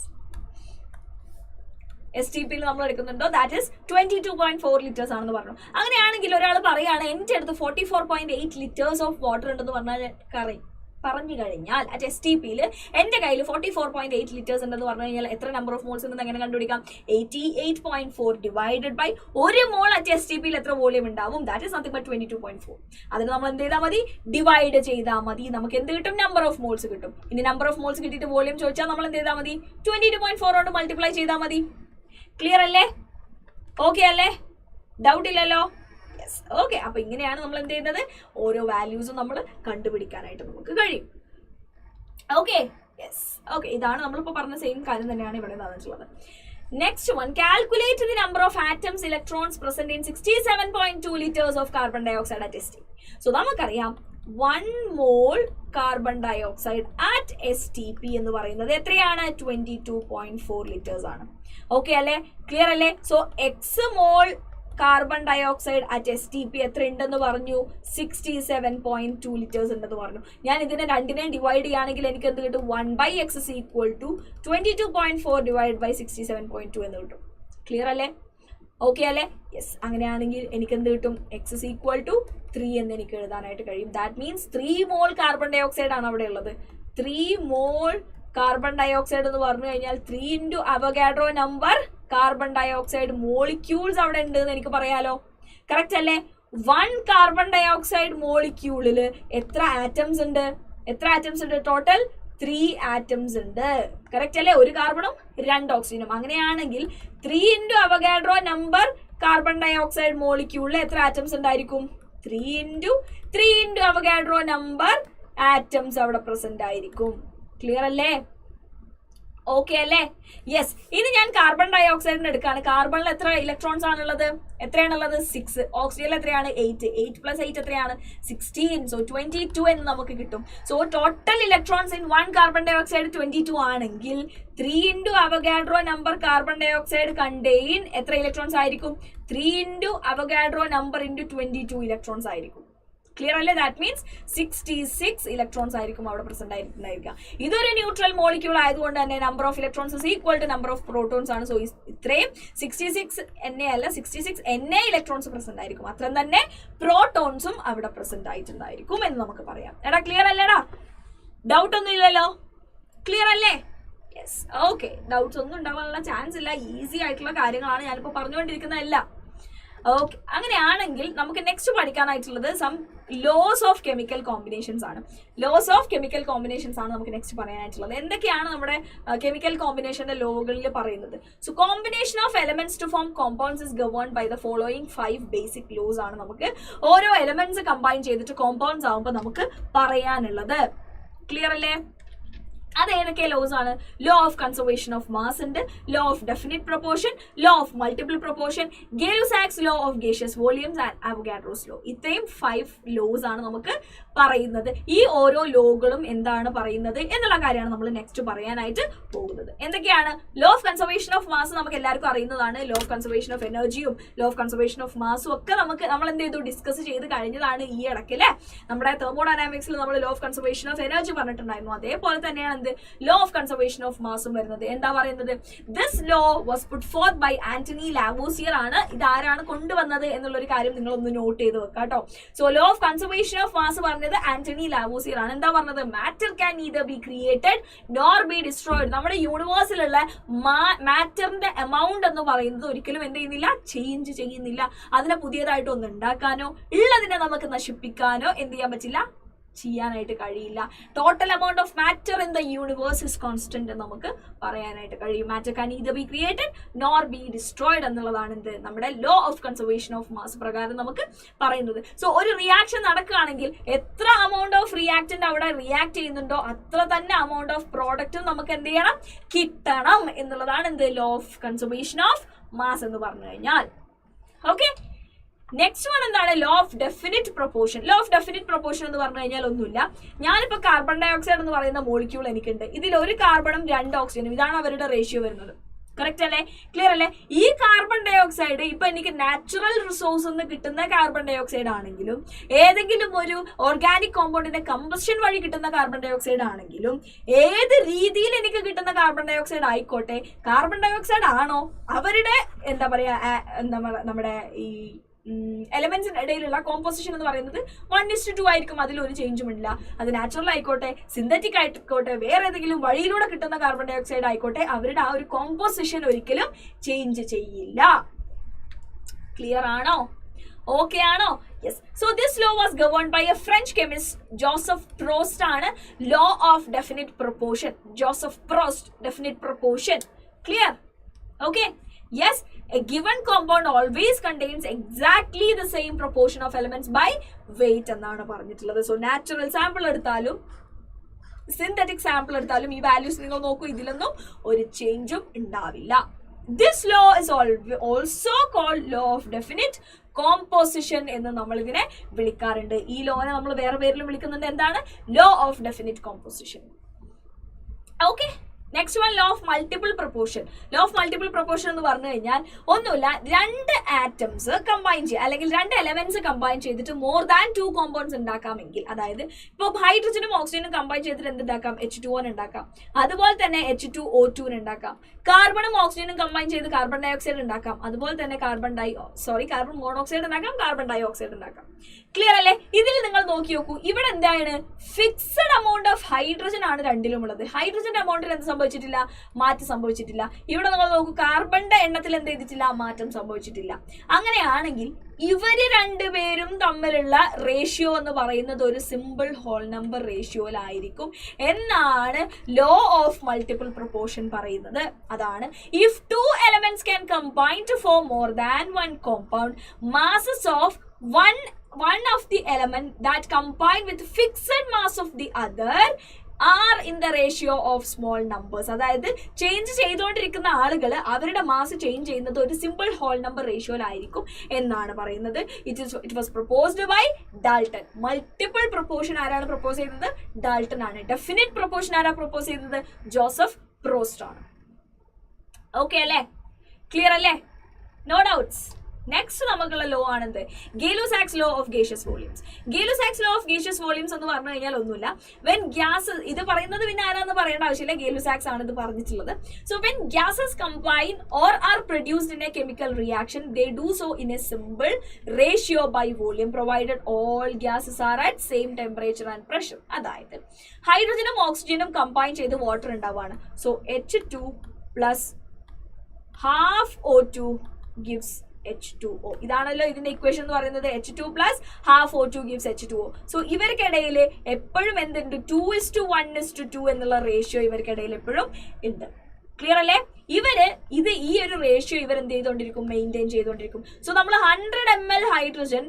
STPയിൽ നമ്മൾ എടുക്കുന്നുണ്ടോ ദാറ്റ് ഈസ് 22.4 ലിറ്റേഴ്സ് ആണെന്ന് പറഞ്ഞു. അങ്ങനെയാണെങ്കിൽ ഒരാൾ പറയാണ് എൻ്റെ അടുത്ത് 44.8 ലിറ്റേഴ്സ് ഓഫ് വാട്ടർ ഉണ്ടെന്ന് പറഞ്ഞാൽ പറഞ്ഞു കഴിഞ്ഞാൽ അറ്റ് STP എന്റെ കയ്യിൽ 44.8 ലിറ്റേഴ്സ് ഉണ്ടെന്ന് പറഞ്ഞു കഴിഞ്ഞാൽ എത്ര നമ്പർ ഓഫ് മോൾസ് ഉണ്ടെന്ന് എങ്ങനെ കണ്ടുപിടിക്കാം? 88.4 ഡിവൈഡഡ് ബൈ ഒരു മോൾ അറ്റ് STP എത്ര വോളിയം ഉണ്ടാവും? That is something but 22.4. അതിന് നമ്മൾ എന്ത് ചെയ്താൽ മതി? ഡിവൈഡ് ചെയ്താൽ മതി. നമുക്ക് എന്ത് കിട്ടും? നമ്പർ ഓഫ് മോൾസ് കിട്ടും. ഇനി നമ്പർ ഓഫ് മോൾസ് കിട്ടിയിട്ട് വോളിയം ചോദിച്ചാൽ നമ്മൾ എന്ത് ചെയ്താൽ മതി? 22.4 കൊണ്ട് മൾട്ടിപ്ലൈ ചെയ്താൽ മതി. ക്ലിയർ അല്ലേ? ഓക്കെ അല്ലേ? ഡൗട്ട് ഇല്ലല്ലോ? യെസ്. ഓക്കെ. അപ്പൊ ഇങ്ങനെയാണ് നമ്മൾ എന്ത് ചെയ്യുന്നത്? ഓരോ വാല്യൂസും നമ്മൾ കണ്ടുപിടിക്കാനായിട്ട് നമുക്ക് കഴിയും. ഓക്കെ. യെസ്. ഓക്കെ. ഇതാണ് നമ്മളിപ്പോൾ പറഞ്ഞ സെയിം കാര്യം തന്നെയാണ് ഇവിടെ നടന്നിട്ടുള്ളത്. Next one, calculate the number of atoms, electrons present in 67.2 liters of carbon dioxide at STP. So നമുക്കറിയാം 1 mole carbon dioxide at STP എന്ന് പറയുന്നത് എത്രയാണ്? 22.4 liters ആണ്. ഓക്കെ അല്ലേ? ക്ലിയർ അല്ലേ? So X mole carbon dioxide at STP എത്ര ഉണ്ടെന്ന് പറഞ്ഞു? 67.2 ലിറ്റേഴ്സ് ഉണ്ടെന്ന് പറഞ്ഞു. ഞാൻ ഇതിനെ രണ്ടിനെയും ഡിവൈഡ് ചെയ്യുകയാണെങ്കിൽ എനിക്ക് എന്ത് കിട്ടും? 1/x is equal to 22.4 divided by 67.2 എന്ന് കിട്ടും. ക്ലിയർ അല്ലേ? ഓക്കെ അല്ലേ? യെസ്. അങ്ങനെയാണെങ്കിൽ എനിക്ക് എന്ത് കിട്ടും? x is equal to 3 എന്ന് എനിക്ക് എഴുതാനായിട്ട് കഴിയും. That means 3 mole carbon dioxide ആണ് അവിടെ ഉള്ളത്. 3 മോൾ കാർബൺ ഡയോക്സൈഡ് എന്ന് പറഞ്ഞു കഴിഞ്ഞാൽ 3 into Avogadro number carbon dioxide molecules അവിടെ ഉണ്ട് എന്ന് എനിക്ക് പറയാലോ. കറക്റ്റ് അല്ലേ? 1 കാർബൺ ഡയോക്സൈഡ് മോളിക്യൂളിൽ എത്ര ആറ്റംസ് ഉണ്ട്? എത്ര ആറ്റംസ് ഉണ്ട്? ടോട്ടൽ 3 ആറ്റംസ് ഉണ്ട്. കറക്റ്റ് അല്ലേ? ഒരു കാർബണും 2 ഓക്സിജനും. അങ്ങനെയാണെങ്കിൽ 3 into Avogadro number carbon dioxide മോളിക്യൂളിൽ എത്ര ആറ്റംസ് ഉണ്ടായിരിക്കും? 3 into അവഗാഡ്രോ നമ്പർ ആറ്റംസ് അവിടെ പ്രസന്റ് ആയിരിക്കും. ക്ലിയർ അല്ലേ? ഓക്കെ അല്ലേ? യെസ്. ഇനി ഞാൻ കാർബൺ ഡയോക്സൈഡിന് എടുക്കുകയാണ്. കാർബണിൽ എത്ര ഇലക്ട്രോൺസ് ആണുള്ളത്? എത്രയാണുള്ളത്? 6. ഓക്സിജനിൽ എത്രയാണ്? 8. 8 + 8 എത്രയാണ്? 16. സോ 22 എന്ന് നമുക്ക് കിട്ടും. So total electrons in 1 carbon dioxide 22 ആണെങ്കിൽ 3 into Avogadro number carbon dioxide contain എത്ര ഇലക്ട്രോൺസ് ആയിരിക്കും? 3 into Avogadro number into 22 electrons ആയിരിക്കും. ക്ലിയർ അല്ലേ? ദാറ്റ് മീൻസ് 66 ഇലക്ട്രോൺസ് ആയിരിക്കും അവിടെ പ്രസന്റ് ആയിട്ടുണ്ടായിരിക്കുക. ഇതൊരു ന്യൂട്രൽ മോളിക്യൂൾ ആയതുകൊണ്ട് തന്നെ number of electrons is equal to number of protons ആണ്. സോ ഇത്രയും 66 Na അല്ല 66 Na ഇലക്ട്രോൺസ് പ്രസന്റ് ആയിരിക്കും. അത്രയും തന്നെ പ്രോട്ടോൺസും അവിടെ പ്രസന്റ് ആയിട്ടുണ്ടായിരിക്കും എന്ന് നമുക്ക് പറയാം. എടാ ക്ലിയർ അല്ലേടാ? ഡൗട്ട് ഒന്നും ഇല്ലല്ലോ? ക്ലിയർ അല്ലേ? യെസ്. ഓക്കെ. ഡൗട്ട്സ് ഒന്നും ഉണ്ടാവാനുള്ള ചാൻസ് ഇല്ല. ഈസി ആയിട്ടുള്ള കാര്യങ്ങളാണ് ഞാനിപ്പോൾ പറഞ്ഞുകൊണ്ടിരിക്കുന്നതല്ല. ഓക്കെ. അങ്ങനെയാണെങ്കിൽ നമുക്ക് നെക്സ്റ്റ് പഠിക്കാനായിട്ടുള്ളത് some laws of chemical combinations ആണ്. ലോസ് ഓഫ് കെമിക്കൽ കോമ്പിനേഷൻസ് ആണ് നമുക്ക് നെക്സ്റ്റ് പറയാനായിട്ടുള്ളത്. എന്തൊക്കെയാണ് നമ്മുടെ കെമിക്കൽ കോമ്പിനേഷന്റെ ലോകളിൽ പറയുന്നത്? So combination of elements to form compounds is governed by the following 5 basic laws ആണ് നമുക്ക് ഓരോ എലമെന്റ്സ് കമ്പൈൻ ചെയ്തിട്ട് കോമ്പൗണ്ട്സ് ആകുമ്പോൾ നമുക്ക് പറയാനുള്ളത്. ക്ലിയർ അല്ലേ? അത് ഏതൊക്കെ ലോസ് ആണ്? Law of conservation of mass ഉണ്ട്, law of definite proportion, law of multiple proportion, Gay Lussac's law of gaseous volumes and Avogadro's law. ഇത്രയും 5 ലോസ് ആണ് നമുക്ക് പറയുന്നത്. ഈ ഓരോ ലോകളും എന്താണ് പറയുന്നത് എന്നുള്ള കാര്യമാണ് നമ്മൾ നെക്സ്റ്റ് പറയാനായിട്ട് പോകുന്നത്. എന്തൊക്കെയാണ്? Law of conservation of mass നമുക്ക് എല്ലാവർക്കും അറിയുന്നതാണ്. ലോ ഓഫ് കൺസർവേഷൻ ഓഫ് എനർജിയും ലോ ഓഫ് കൺസർവേഷൻ ഓഫ് മാസും ഒക്കെ നമ്മൾ എന്ത് ചെയ്തു? ഡിസ്കസ് ചെയ്ത് കഴിഞ്ഞതാണ് ഈ ഇടയ്ക്ക് അല്ലേ? നമ്മുടെ തെർമോഡൈനാമിക്സിൽ നമ്മൾ law of conservation of energy പറഞ്ഞിട്ടുണ്ടായിരുന്നു. അതേപോലെ തന്നെയാണ് ലോ ഓഫ് കൺസർവേഷൻ ഓഫ് മാസും വരുന്നത്. എന്താ പറയുന്നത്? This law was put forth by Antony Lavoisier ആണ്. ഇതാരാണ് കൊണ്ടുവന്നത് എന്നുള്ളൊരു കാര്യം നിങ്ങൾ ഒന്ന് നോട്ട് ചെയ്ത് വെക്കാം കേട്ടോ. So low of conservation of mass പറഞ്ഞത് ആന്റണി ലാവോസിയർ ആണ്. എന്താ പറഞ്ഞത്? Matter can neither B created nor be destroyed. നമ്മുടെ യൂണിവേഴ്സിലുള്ള മാറ്ററിന്റെ എമൗണ്ട് എന്ന് പറയുന്നത് ഒരിക്കലും എന്ത് ചെയ്യുന്നില്ല? ചേഞ്ച് ചെയ്യുന്നില്ല. അതിനെ പുതിയതായിട്ട് ഒന്ന് ഉണ്ടാക്കാനോ ഉള്ളതിനെ നമുക്ക് നശിപ്പിക്കാനോ എന്ത് ചെയ്യാൻ പറ്റില്ല? ചെയ്യാനായിട്ട് കഴിയില്ല. Total amount of matter in the universe is constant എന്ന് നമുക്ക് പറയാനായിട്ട് കഴിയും. Matter can either be created nor be destroyed എന്നുള്ളതാണ് എന്ത്? നമ്മുടെ law of conservation of mass പ്രകാരം നമുക്ക് പറയുന്നത്. സോ ഒരു റിയാക്ഷൻ നടക്കുകയാണെങ്കിൽ എത്ര എമൗണ്ട് ഓഫ് റിയാക്ടന്റ് അവിടെ റിയാക്ട് ചെയ്യുന്നുണ്ടോ അത്ര തന്നെ എമൗണ്ട് ഓഫ് പ്രോഡക്റ്റും നമുക്ക് എന്ത് ചെയ്യണം? കിട്ടണം എന്നുള്ളതാണ് എന്ത്? Law of conservation of mass എന്ന് പറഞ്ഞു കഴിഞ്ഞാൽ. ഓക്കെ. നെക്സ്റ്റ് വൺ എന്താണ്? Law of definite proportion. Law of definite proportion എന്ന് പറഞ്ഞു കഴിഞ്ഞാൽ ഒന്നുമില്ല. ഞാനിപ്പോൾ കാർബൺ ഡയോക്സൈഡ് എന്ന് പറയുന്ന മോളിക്യൂൾ എനിക്കുണ്ട്. ഇതിൽ ഒരു കാർബണും 2 ഓക്സിജനും, ഇതാണ് അവരുടെ റേഷ്യോ വരുന്നത്. കറക്റ്റ് അല്ലേ? ക്ലിയർ അല്ലേ? ഈ കാർബൺ ഡയോക്സൈഡ് ഇപ്പൊ എനിക്ക് നാച്ചുറൽ റിസോഴ്സ് നിന്ന് കിട്ടുന്ന കാർബൺ ഡയോക്സൈഡ് ആണെങ്കിലും ഏതെങ്കിലും ഒരു ഓർഗാനിക് കോമ്പൗണ്ടിന്റെ കമ്പഷൻ വഴി കിട്ടുന്ന കാർബൺ ഡയോക്സൈഡ് ആണെങ്കിലും ഏത് രീതിയിൽ എനിക്ക് കിട്ടുന്ന കാർബൺ ഡയോക്സൈഡ് ആയിക്കോട്ടെ, കാർബൺ ഡയോക്സൈഡ് ആണോ അവരുടെ എന്താ പറയാ നമ്മുടെ ഈ എലമെന്റ്സിന് ഇടയിലുള്ള കോമ്പോസിഷൻ എന്ന് പറയുന്നത് 1:2 ആയിരിക്കും. അതിലൊരു ചേഞ്ചും ഇല്ല. അത് നാച്ചുറൽ ആയിക്കോട്ടെ, സിന്തറ്റിക് ആയിക്കോട്ടെ, വേറെ ഏതെങ്കിലും വഴിയിലൂടെ കിട്ടുന്ന കാർബൺ ഡൈ ഓക്സൈഡ് ആയിക്കോട്ടെ, അവരുടെ ആ ഒരു കോമ്പോസിഷൻ ഒരിക്കലും ചേഞ്ച് ചെയ്യില്ല. ക്ലിയർ ആണോ? ഓക്കെ ആണോ? Yes. So this law was governed by a French chemist Joseph Proust ആണ്. Law of definite proportion. Joseph Proust, definite proportion. Clear? Okay. Yes, a given compound always contains exactly the same proportion of elements by weight എന്നാണ് പറഞ്ഞിട്ടുള്ളത്. So natural sample എടുത്താലും synthetic sample എടുത്താലും ഈ values നിങ്ങൾ നോക്കൂ, ഇതിലൊന്നും ഒരു ചേഞ്ചും ഉണ്ടാവില്ല. This law is also called law of definite composition എന്ന് നമ്മൾ ഇതിനെ വിളിക്കാറുണ്ട്. ഈ ലോനെ നമ്മൾ വേറെ പേരിലും വിളിക്കുന്നുണ്ട്. എന്താണ്? Law of definite composition. Okay. Next one, law of multiple proportion. Law of multiple proportion എന്ന് പറഞ്ഞു കഴിഞ്ഞാൽ ഒന്നുമില്ല, രണ്ട് ആറ്റംസ് കമ്പൈൻ ചെയ്യുക അല്ലെങ്കിൽ രണ്ട് എലമെന്റ്സ് കമ്പൈൻ ചെയ്തിട്ട് മോർ ദാൻ 2 കോമ്പൗണ്ട്സ് ഉണ്ടാക്കാമെങ്കിൽ, അതായത് ഇപ്പോൾ ഹൈഡ്രജനും ഓക്സിജനും കമ്പൈൻ ചെയ്തിട്ട് എന്തുണ്ടാക്കാം? H2O ഉണ്ടാക്കാം. അതുപോലെ തന്നെ H2O2 ഉണ്ടാക്കാം. കാർബണും ഓക്സിജനും കമ്പൈൻ ചെയ്ത് കാർബൺ ഡൈ ഓക്സൈഡ് ഉണ്ടാക്കാം. അതുപോലെ തന്നെ കാർബൺ മോണോക്സൈഡ് ഉണ്ടാക്കാം, കാർബൺ ഡൈ ഓക്സൈഡ് ഉണ്ടാക്കാം. ക്ലിയർ അല്ലേ? ഇതിൽ നിങ്ങൾ നോക്കി നോക്കൂ, ഇവിടെ എന്താണ്? ഫിക്സഡ് എമൗണ്ട് ഓഫ് ഹൈഡ്രജൻ ആണ് രണ്ടിലും ഉള്ളത്. ഹൈഡ്രജന്റെ എമൗണ്ടിൽ എന്ത് സംഭവിച്ചിട്ടില്ല? മാറ്റം സംഭവിച്ചിട്ടില്ല. ഇവിടെ നിങ്ങൾ നോക്കൂ, കാർബണിന്റെ എണ്ണത്തിൽ എന്ത് ചെയ്തിട്ടില്ല? മാറ്റം സംഭവിച്ചിട്ടില്ല. അങ്ങനെയാണെങ്കിൽ ഇവര് രണ്ടുപേരും തമ്മിലുള്ള റേഷ്യോ എന്ന് പറയുന്നത് ഒരു സിമ്പിൾ ഹോൾ നമ്പർ റേഷ്യോയിലായിരിക്കും എന്നാണ് ലോ ഓഫ് മൾട്ടിപ്പിൾ പ്രൊപ്പോർഷൻ പറയുന്നത്. അതാണ്, if 2 elements can combine to form more than one compound, masses of one of the element that combine with fixed mass of the other are in the ratio of small numbers. അതായത് change ചെയ്തുകൊണ്ടിരിക്കുന്ന ആളുകൾ അവരുടെ mass change ചെയ്യുന്നത് ഒരു simple whole number റേഷ്യോയിലായിരിക്കും എന്നാണ് പറയുന്നത്. It was proposed by Dalton. Multiple proportion ആരാണ് പ്രൊപ്പോസ് ചെയ്തത്? ഡാൾട്ടൺ ആണ്. ഡെഫിനിറ്റ് പ്രൊപ്പോർഷൻ ആരാ പ്രൊപ്പോസ് ചെയ്തത്? ജോസഫ് പ്രോസ്റ്റ് ആണ്. ഓക്കെ അല്ലേ? ക്ലിയർ അല്ലേ? No doubts. നെക്സ്റ്റ് നമുക്കുള്ള ലോ ആണെന്ത്? Gay Lussac's law of gaseous volumes. Gay Lussac's law of gaseous volumes എന്ന് പറഞ്ഞു കഴിഞ്ഞാൽ ഒന്നുമില്ല, വെൻ ഗ്യാസ്, ഇത് പറയുന്നത് പിന്നെ ആരാന്ന് പറയേണ്ട ആവശ്യമില്ല, ഗേ-ലുസാക്സ് ആണ് ഇത് പറഞ്ഞിട്ടുള്ളത്. So when gases combine or are produced in a chemical reaction, they do so in a simple ratio by volume provided all gases are at same temperature and pressure. അതായത് ഹൈഡ്രജനും ഓക്സിജനും കമ്പൈൻ ചെയ്ത് water ഉണ്ടാവുകയാണ്. So H2 plus half O2 gives H2O. ഇതാണല്ലോ ഇതിന്റെ equation എന്ന് പറയുന്നത്. H2 plus half O2 gives H2O. So ഇവർക്കിടയിൽ എപ്പോഴും എന്തുണ്ട്? 2:1:2 എന്നുള്ള റേഷ്യോ ഇവർക്കിടയിൽ എപ്പോഴും ഉണ്ട്. ക്ലിയർ അല്ലേ? ഇത് ഈ ഒരു റേഷ്യോ ഇവർ എന്ത് ചെയ്തുകൊണ്ടിരിക്കും? മെയിൻറ്റെയിൻ ചെയ്തുകൊണ്ടിരിക്കും. സോ നമ്മൾ 100 ml hydrogen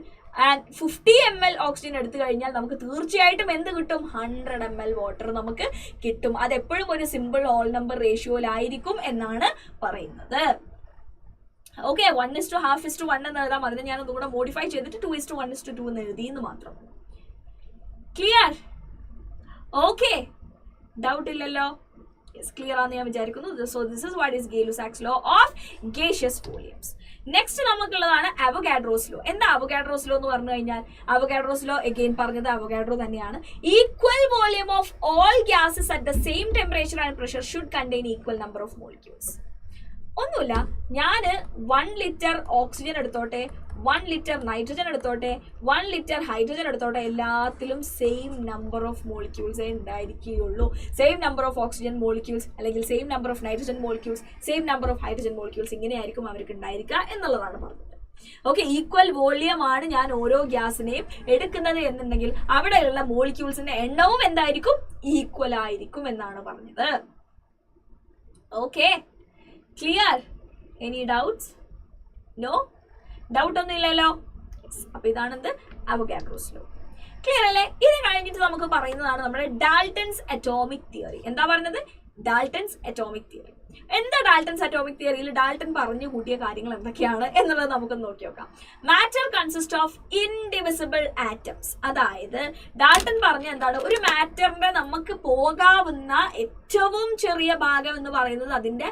and 50 ml oxygen എടുത്തു കഴിഞ്ഞാൽ നമുക്ക് തീർച്ചയായിട്ടും എന്ത് കിട്ടും? 100 ml വാട്ടർ നമുക്ക് കിട്ടും. അതെപ്പോഴും ഒരു സിമ്പിൾ ഹോൾ നമ്പർ റേഷ്യോയിലായിരിക്കും എന്നാണ് പറയുന്നത്. ഓക്കെ, 1:1 എന്ന് എഴുതാം. അതിനെ ഞാൻ ഒന്നുകൂടെ മോഡിഫൈ ചെയ്തിട്ട് 2:1:2 എന്ന് എഴുതിയെന്ന് മാത്രം. ക്ലിയർ? ഓക്കെ, ഡൗട്ട് ഇല്ലല്ലോ? യെസ്, ക്ലിയർ ആണെന്ന് ഞാൻ വിചാരിക്കുന്നു. So this is what is Gay Lussac's law of gaseous volumes. Next നമുക്കുള്ളതാണ് അവോഗാഡ്രോസ് ലോ. എന്താ അവോഗാഡ്രോസ് ലോ എന്ന് പറഞ്ഞു കഴിഞ്ഞാൽ? അവോഗാഡ്രോസ് ലോ എഗെയിൻ പറഞ്ഞത് അവോഗാഡ്രോ തന്നെയാണ്. Equal volume of all gases at the same temperature and pressure should contain equal number of molecules. ഒന്നുമില്ല, ഞാൻ 1 litre oxygen എടുത്തോട്ടെ, 1 ലിറ്റർ നൈട്രജൻ എടുത്തോട്ടെ, 1 ലിറ്റർ ഹൈഡ്രജൻ എടുത്തോട്ടെ, എല്ലാത്തിലും സെയിം നമ്പർ ഓഫ് മോളിക്യൂൾസേ ഉണ്ടായിരിക്കുകയുള്ളൂ. Same number of oxygen molecules അല്ലെങ്കിൽ same number of nitrogen molecules, same number of hydrogen molecules, ഇങ്ങനെയായിരിക്കും അവർക്ക് ഉണ്ടായിരിക്കുക എന്നുള്ളതാണ് പറഞ്ഞത്. ഓക്കെ, ഈക്വൽ വോളിയം ആണ് ഞാൻ ഓരോ ഗ്യാസിനെയും എടുക്കുന്നത് എന്നുണ്ടെങ്കിൽ അവിടെയുള്ള മോളിക്യൂൾസിന്റെ എണ്ണവും എന്തായിരിക്കും? ഈക്വൽ ആയിരിക്കും എന്നാണ് പറഞ്ഞത്. Okay, clear? Any doubts? No doubt ഒന്നും ഇല്ലല്ലോ? അപ്പൊ ഇതാണെന്ത്? അവോഗാഡ്രോസ് ലോ. ക്ലിയർ അല്ലേ? ഇത് കഴിഞ്ഞിട്ട് നമുക്ക് പറയുന്നതാണ് നമ്മുടെ ഡാൾട്ടൺസ് അറ്റോമിക് തിയറി. എന്താ പറഞ്ഞത്? Dalton's atomic theory. എന്താ ഡാൾട്ടൺസ് അറ്റോമിക് തിയറിയിൽ ഡാൾട്ടൺ പറഞ്ഞു കൂട്ടിയ കാര്യങ്ങൾ എന്തൊക്കെയാണ് എന്നുള്ളത് നമുക്കൊന്ന് നോക്കി നോക്കാം. Matter consist of indivisible atoms. അതായത് ഡാൾട്ടൺ പറഞ്ഞ എന്താണ്? ഒരു മാറ്ററിന്റെ നമുക്ക് പോകാവുന്ന ഏറ്റവും ചെറിയ ഭാഗം എന്ന് പറയുന്നത് അതിന്റെ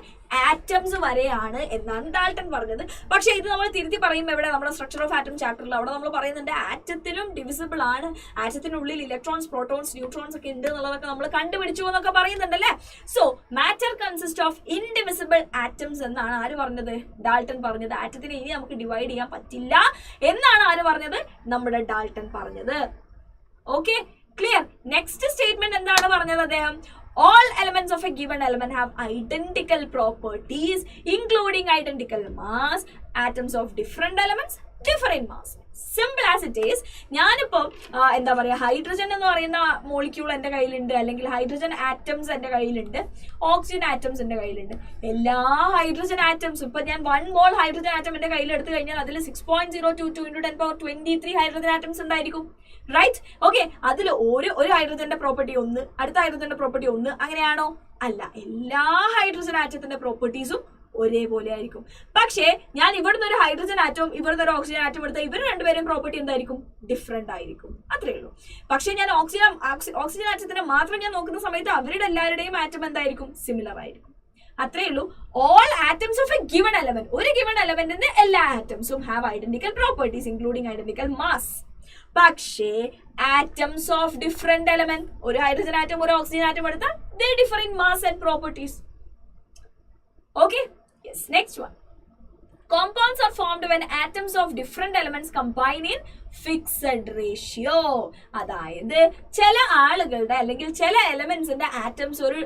ആറ്റംസ് വരെയാണ് എന്നാണ് ഡാൾട്ടൺ പറഞ്ഞത്. പക്ഷെ ഇത് നമ്മൾ തിരുത്തി പറയുമ്പോൾ എവിടെ? നമ്മുടെ സ്ട്രക്ചർ ഓഫ് ആറ്റം ചാപ്റ്ററിൽ അവിടെ നമ്മൾ പറയുന്നുണ്ട് ആറ്റത്തിലും ഡിവിസിബിൾ ആണ്, ആറ്റത്തിനുള്ളിൽ ഇലക്ട്രോൺസ്, പ്രോട്ടോൺസ്, ന്യൂട്രോൺസ് ഒക്കെ ഉണ്ട് എന്നുള്ളതൊക്കെ നമ്മൾ കണ്ടുപിടിച്ചു എന്നൊക്കെ പറയുന്നുണ്ടല്ലേ. So matter consist of indivisible atoms എന്നാണ് ആര് പറഞ്ഞത്? ഡാൾട്ടൺ പറഞ്ഞത്. ആറ്റത്തിനെ ഇനി നമുക്ക് ഡിവൈഡ് ചെയ്യാൻ പറ്റില്ല എന്നാണ് ആര് പറഞ്ഞത്? നമ്മുടെ ഡാൾട്ടൺ പറഞ്ഞത്. Okay, clear. നെക്സ്റ്റ് സ്റ്റേറ്റ്മെന്റ് എന്താണ് പറഞ്ഞത് അദ്ദേഹം? All elements of a given element have identical properties, including identical mass. Atoms of different elements, different mass. Simple as it is. ഞാനിപ്പോൾ എന്താ പറയുക, ഹൈഡ്രജൻ എന്ന് പറയുന്ന മോളിക്യൂൾ എൻ്റെ കയ്യിലുണ്ട്, അല്ലെങ്കിൽ ഹൈഡ്രജൻ ആറ്റംസ് എൻ്റെ കയ്യിലുണ്ട്, ഓക്സിജൻ ആറ്റംസ് എൻ്റെ കയ്യിലുണ്ട്. എല്ലാ ഹൈഡ്രജൻ ആറ്റംസും ഇപ്പം ഞാൻ 1 മോൾ ഹൈഡ്രജൻ ആറ്റം എൻ്റെ കയ്യിൽ എടുത്തു കഴിഞ്ഞാൽ അതിൽ 6.022 × 10⁻23 ഹൈഡ്രജൻ ആറ്റംസ് ഉണ്ടായിരിക്കും. റൈറ്റ്? ഓക്കെ, അതിൽ ഒരു ഹൈഡ്രജന്റെ പ്രോപ്പർട്ടി ഒന്ന്, അടുത്ത ഹൈഡ്രജന്റെ പ്രോപ്പർട്ടി ഒന്ന്, അങ്ങനെയാണോ? അല്ല. എല്ലാ ഹൈഡ്രജൻ ആറ്റത്തിന്റെ പ്രോപ്പർട്ടീസും ഒരേപോലെ ആയിരിക്കും. പക്ഷേ ഞാൻ ഇവിടുന്ന് ഒരു ഹൈഡ്രജൻ ആറ്റവും ഇവിടുന്ന് ഒരു ഓക്സിജൻ ആറ്റം എടുത്താൽ ഇവർ രണ്ടുപേരും പ്രോപ്പർട്ടി എന്തായിരിക്കും? ഡിഫറെന്റ് ആയിരിക്കും. അത്രേ ഉള്ളൂ. പക്ഷേ ഞാൻ ഓക്സിജൻ ആറ്റത്തിനെ മാത്രം ഞാൻ നോക്കുന്ന സമയത്ത് അവരുടെ എല്ലാവരുടെയും ആറ്റം എന്തായിരിക്കും? സിമിലർ ആയിരിക്കും. അത്രേ ഉള്ളൂ. All atoms of a given element, ഒരു ഗിവൺ എലമെന്റിന്റെ എല്ലാ ആറ്റംസും have identical properties including identical mass. പക്ഷേ ആറ്റംസ് ഓഫ് ഡിഫറെന്റ് എലമെന്റ്, ഒരു ഹൈഡ്രജൻ ആറ്റം ഒരു ഓക്സിജൻ ആറ്റം എടുത്താൽ they differ in mass and properties. Okay, yes. Next one. Compounds are formed when atoms of different elements combine in fixed ratio. അതായത് ചില ആളുകളുടെ അല്ലെങ്കിൽ ചില എലമെന്റ്സിന്റെ atoms ഒരു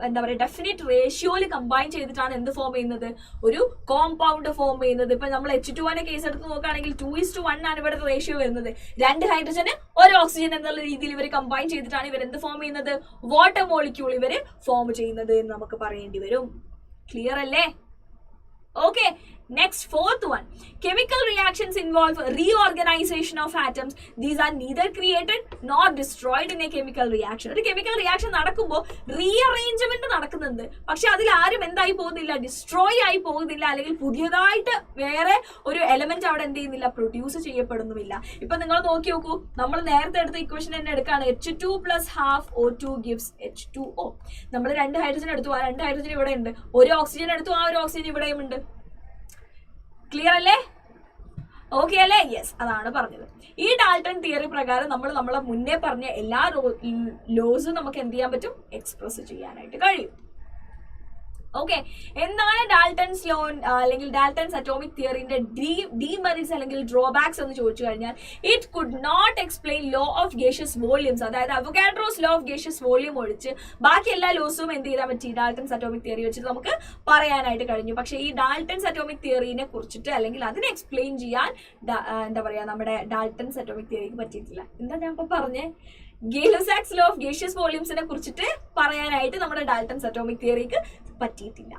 എന്താ പറയുക ഡെഫിനിറ്റ് റേഷ്യോയിൽ കമ്പൈൻ ചെയ്തിട്ടാണ് എന്ത് ഫോം ചെയ്യുന്നത്? ഒരു കോമ്പൗണ്ട് ഫോം ചെയ്യുന്നത്. ഇപ്പൊ നമ്മൾ H2O കേസ് എടുത്ത് നോക്കുകയാണെങ്കിൽ 2:1 ആണ് ഇവിടെ റേഷ്യോ വരുന്നത്. 2 ഹൈഡ്രജന് 1 ഓക്സിജൻ എന്നുള്ള രീതിയിൽ ഇവർ കമ്പൈൻ ചെയ്തിട്ടാണ് ഇവർ എന്ത് ഫോം ചെയ്യുന്നത്? വാട്ടർ മോളിക്യൂൾ ഇവർ ഫോം ചെയ്യുന്നത് എന്ന് നമുക്ക് പറയേണ്ടി വരും. ക്ലിയർ അല്ലേ? Okay, next, fourth one. Chemical reactions involve reorganization of atoms. These are neither created nor destroyed in a chemical reaction. ഒരു കെമിക്കൽ റിയാക്ഷൻ നടക്കുമ്പോൾ റീഅറേഞ്ച്മെന്റ് നടക്കുന്നുണ്ട്. പക്ഷെ അതിൽ ആരും എന്തായി പോകുന്നില്ല? ഡിസ്ട്രോയ് ആയി പോകുന്നില്ല, അല്ലെങ്കിൽ പുതിയതായിട്ട് വേറെ ഒരു എലമെന്റ് അവിടെ എന്ത് ചെയ്യുന്നില്ല? പ്രൊഡ്യൂസ് ചെയ്യപ്പെടുന്നുമില്ല. ഇപ്പൊ നിങ്ങൾ നോക്കി നോക്കൂ, നമ്മൾ നേരത്തെ എടുത്ത ഇക്വേഷൻ തന്നെ എടുക്കുകയാണ്. H2 + ½ O2 gives H2O. നമ്മൾ 2 ഹൈഡ്രജൻ എടുത്തു, ആ 2 ഹൈഡ്രജൻ ഇവിടെ ഉണ്ട്. ഒരു ഓക്സിജൻ എടുത്തു, ആ ഒരു ഓക്സിജൻ ഇവിടെയും ഉണ്ട്. ക്ലിയർ അല്ലേ? ഓക്കെ അല്ലേ? യെസ്, അതാണ് പറഞ്ഞത്. ഈ ഡാൾട്ടൺ തിയറി പ്രകാരം നമ്മളെ മുന്നേ പറഞ്ഞ എല്ലാ ലോസും നമുക്ക് എന്ത് ചെയ്യാൻ പറ്റും? എക്സ്പ്രസ് ചെയ്യാനായിട്ട് കഴിയും. ഓക്കെ, എന്താണ് ഡാൾട്ടൺസ് ലോ അല്ലെങ്കിൽ ഡാൾട്ടൺസ് അറ്റോമിക് തിയറിന്റെ ഡീമെറിറ്റ്സ് അല്ലെങ്കിൽ ഡ്രോബാക്സ് എന്ന് ചോദിച്ചു കഴിഞ്ഞാൽ, it could not explain law of gaseous volumes. അതായത് Avogadro's law of gaseous volume ഒഴിച്ച് ബാക്കി എല്ലാ ലോസും എന്ത് ചെയ്താൽ പറ്റി? ഡാൾട്ടൺസ് അറ്റോമിക് തിയറി വെച്ചിട്ട് നമുക്ക് പറയാനായിട്ട് കഴിഞ്ഞു. പക്ഷേ ഈ ഡാൾട്ടൺസ് അറ്റോമിക് തിയറിനെ കുറിച്ചിട്ട് അല്ലെങ്കിൽ അതിനെ എക്സ്പ്ലെയിൻ ചെയ്യാൻ എന്താ പറയാ നമ്മുടെ ഡാൾട്ടൺസ് അറ്റോമിക് തിയറിക്ക് പറ്റിയിട്ടില്ല. എന്താ ഞാൻ ഇപ്പൊ പറഞ്ഞേ? ഗേ-ലുസാക്സ് ലോ ഓഫ് ഗേഷ്യസ് വോള്യൂംസിനെ കുറിച്ചിട്ട് പറയാനായിട്ട് നമ്മുടെ ഡാൾട്ടൺസ് അറ്റോമിക് തിയറിക്ക് പറ്റിയിട്ടില്ല.